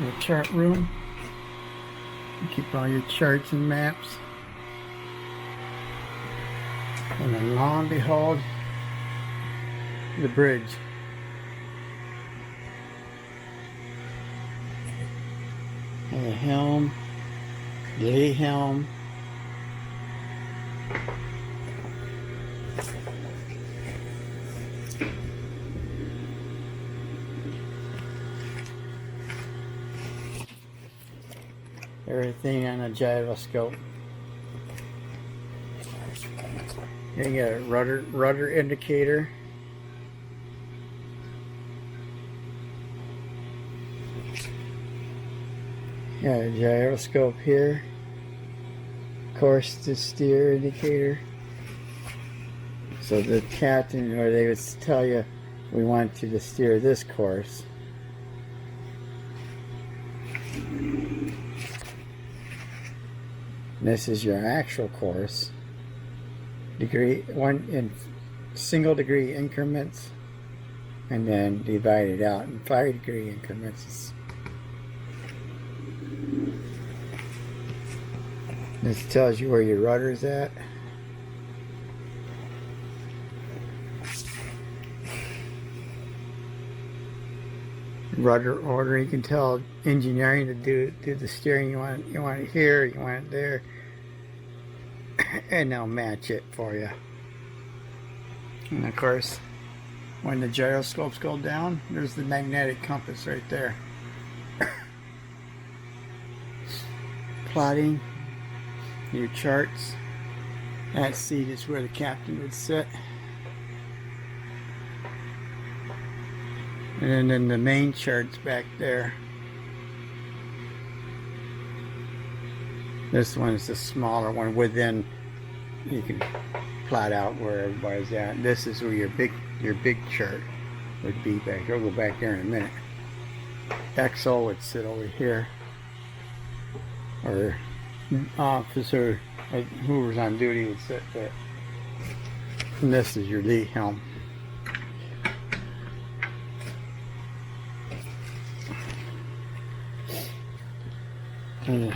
Speaker 4: The chart room. You keep all your charts and maps. And then lo and behold, the bridge. And the helm, lee helm. Everything on a gyroscope. You got a rudder indicator. Got a gyroscope here. Course to steer indicator. So the captain, or they would tell you, we want you to steer this course. This is your actual course. One in single degree increments, and then divided out in 5-degree increments. This tells you where your rudder's at. Rudder order, you can tell engineering to do the steering. You want it here, you want it there, and they'll match it for you. And of course, when the gyroscopes go down, there's the magnetic compass right there. Plotting your charts. That seat is where the captain would sit. And then the main chart's back there. This one's the smaller one within you can plot out where everybody's at. This is where your big chart would be back. I'll go back there in a minute. XO would sit over here, or officer, whoever's on duty would sit there. And this is your lee helm. And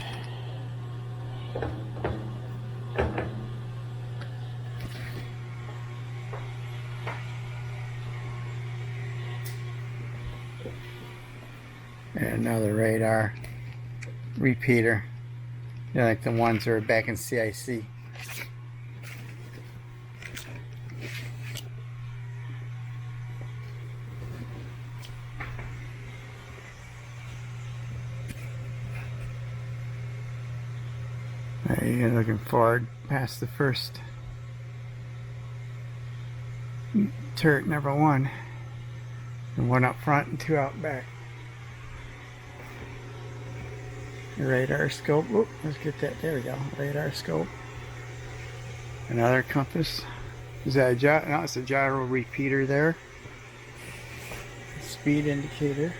Speaker 4: another radar repeater. They're like the ones that are back in CIC. You're looking forward past the first turret, number one, and one up front and two out back. Radar scope. Oop, let's get that. There we go. Radar scope. Another compass. Is that a gyro? No, it's a gyro repeater there. Speed indicator.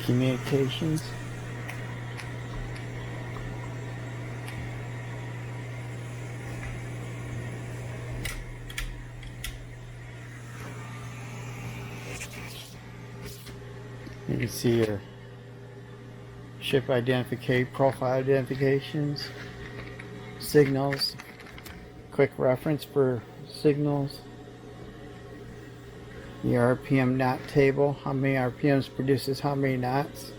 Speaker 4: Communications. You can see your ship identification, profile identifications, signals, quick reference for signals, the RPM knot table, how many RPMs produces how many knots.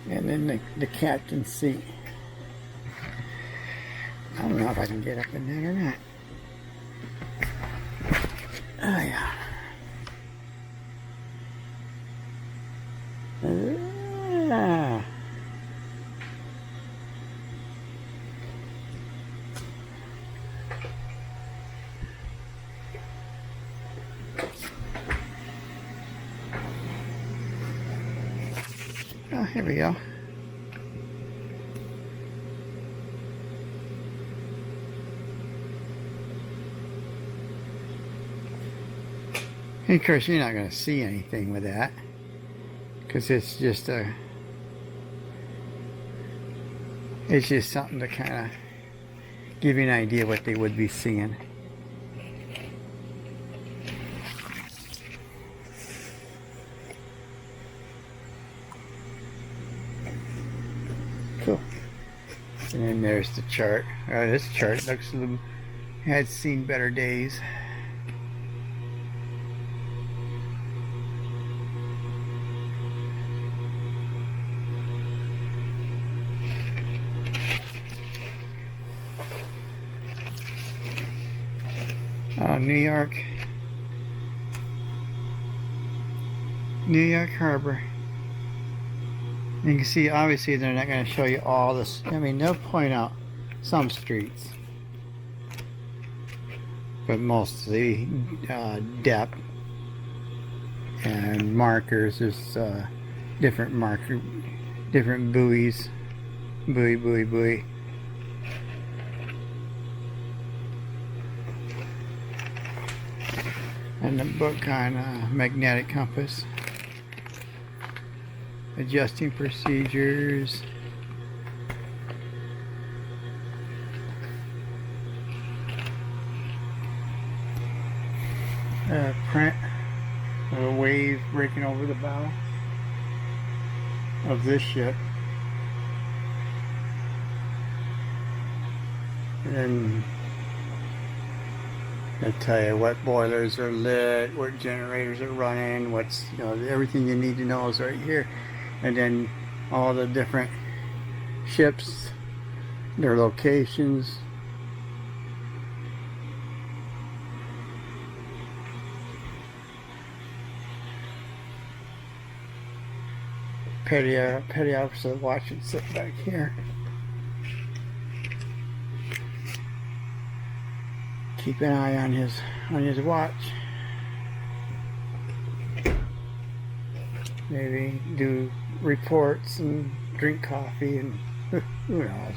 Speaker 4: And then the captain's seat. I don't know if I can get up in that or not. Oh yeah. Oh, here we go. And of course, you're not going to see anything with that because it's just something to kind of give you an idea what they would be seeing. Cool. And then there's the chart. This chart looks a little, had seen better days. New York Harbor. You can see, obviously, they're not going to show you all this. I mean, they'll point out some streets, but mostly depth and markers. There's different buoys, buoy. And the book on magnetic compass, adjusting procedures, print of a wave breaking over the bow of this ship, and I tell you what boilers are lit, what generators are running, what's, you know, everything you need to know is right here. And then all the different ships, their locations. Petty officer watching, sit back here. Keep an eye on his watch. Maybe do reports and drink coffee and who knows.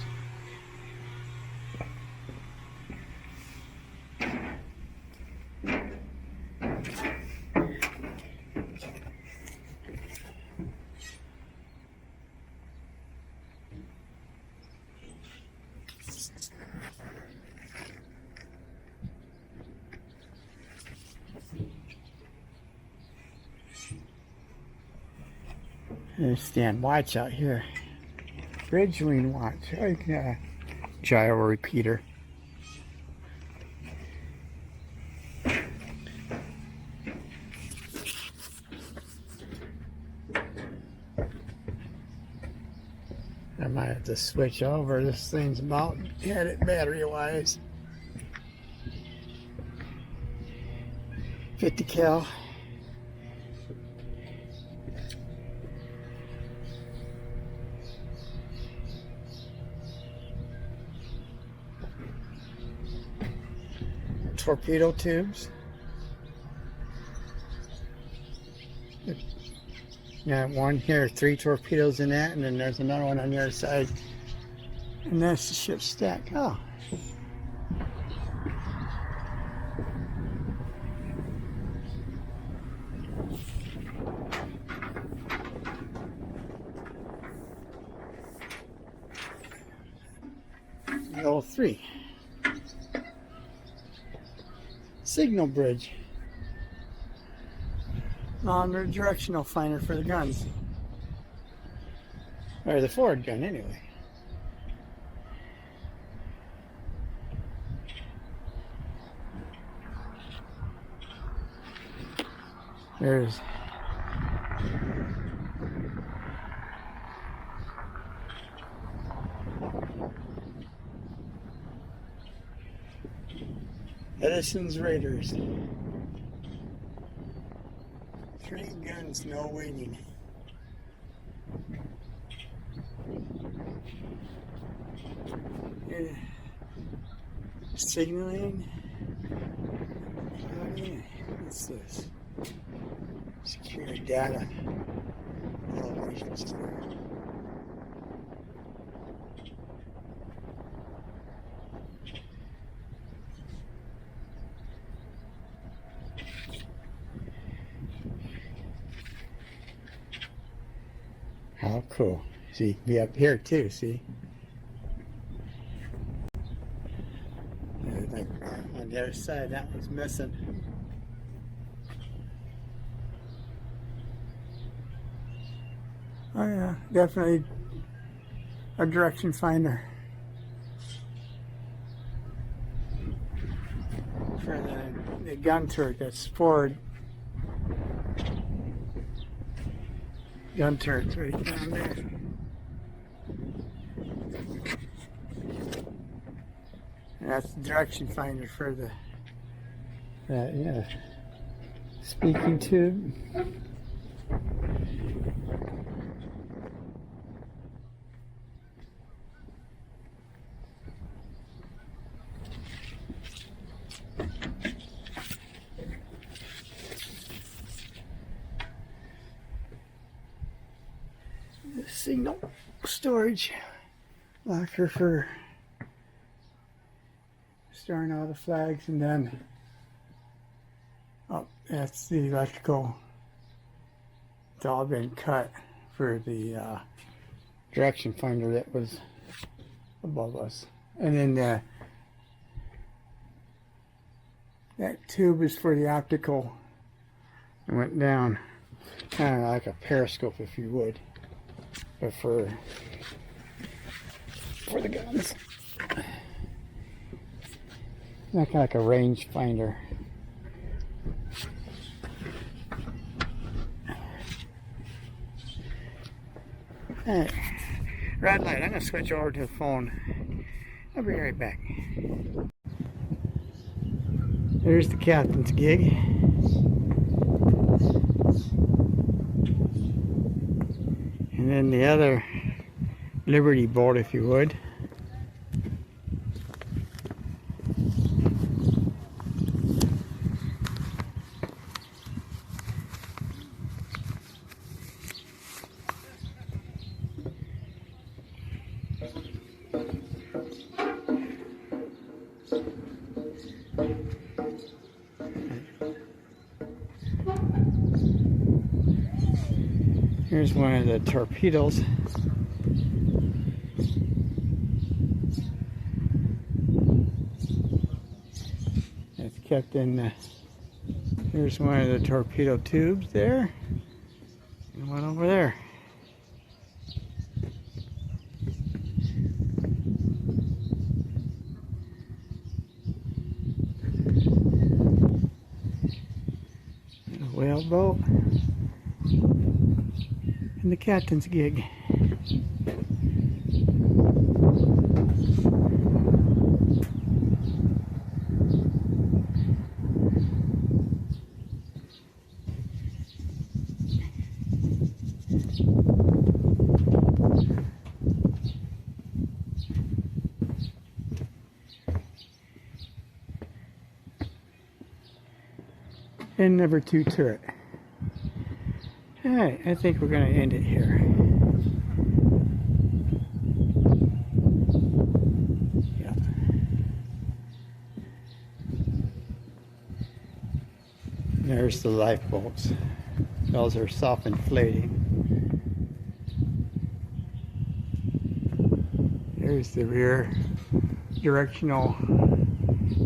Speaker 4: There's stand watch out here. Bridge wing watch. Gyro repeater. I might have to switch over. This thing's about had it battery wise. 50 cal. Torpedo tubes. Yeah, one here, 3 torpedoes in that, and then there's another one on the other side. And that's the ship's stack. Oh. L3. Signal bridge. Non-directional finder for the guns. Or the forward gun, anyway. There's Edison's Raiders. 3 guns, no waiting. Yeah. Signaling. What's this? Secure data. Elevation star. How cool. See, you can be up here too, see? Like on the other side, that one's missing. Oh yeah, definitely a direction finder. For the gun turret that's forward. Gun turret's right down there. And that's the direction finder for the yeah. Speaking tube. Signal storage locker for storing all the flags, and then oh, that's the electrical. It's all been cut for the direction finder that was above us, and then that tube is for the optical. It went down kind of like a periscope, if you would. But for the guns, like a range finder. Alright, red light. I'm gonna switch over to the phone. I'll be right back. There's the captain's gig. And then the other Liberty boat, if you would. Here's one of the torpedoes. It's kept in the, here's one of the torpedo tubes there, and one over there. A whaleboat and the captain's gig. And number 2 turret. Alright, I think we're going to end it here. Yeah. There's the lifeboats. Those are self-inflating. There's the rear directional,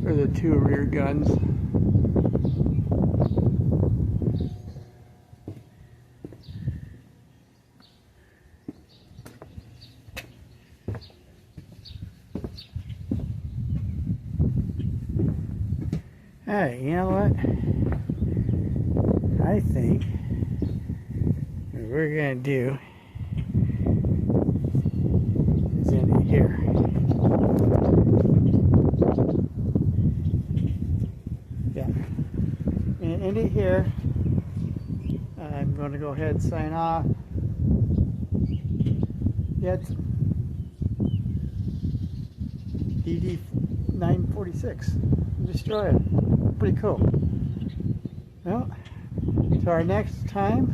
Speaker 4: or the 2 rear guns. Alright, you know what? I think what we're going to do is end it here. Yeah. And end it here. I'm going to go ahead and sign off. That's DD946. Destroyer. Pretty cool. Well, so our next time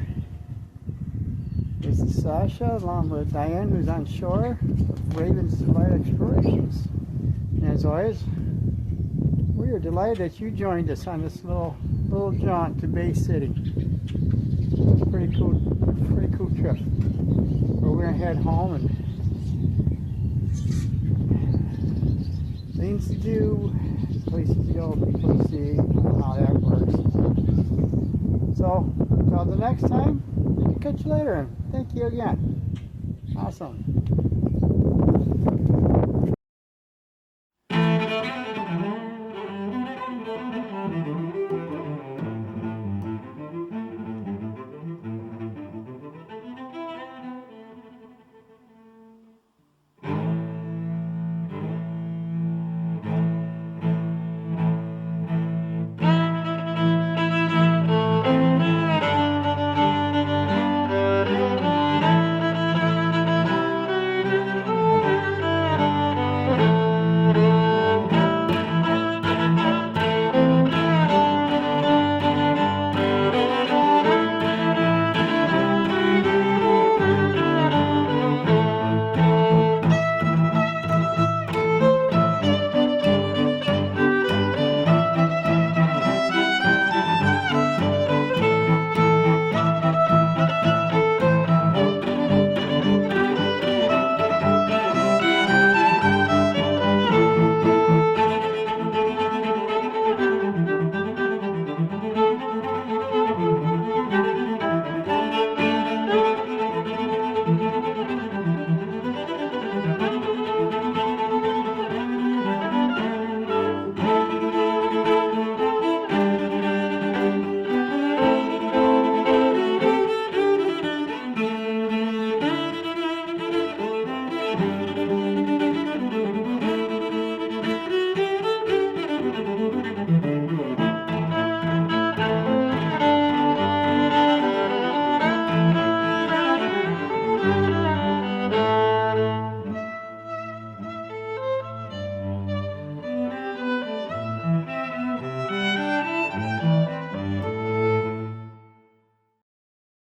Speaker 4: is Sasha along with Diane, who's on shore with Ravens Light Explorations. And as always, we are delighted that you joined us on this little jaunt to Bay City. Pretty cool trip. But we're gonna head home and things to do, places to go, people to see, how that works. So, until the next time, catch you later, and thank you again. Awesome.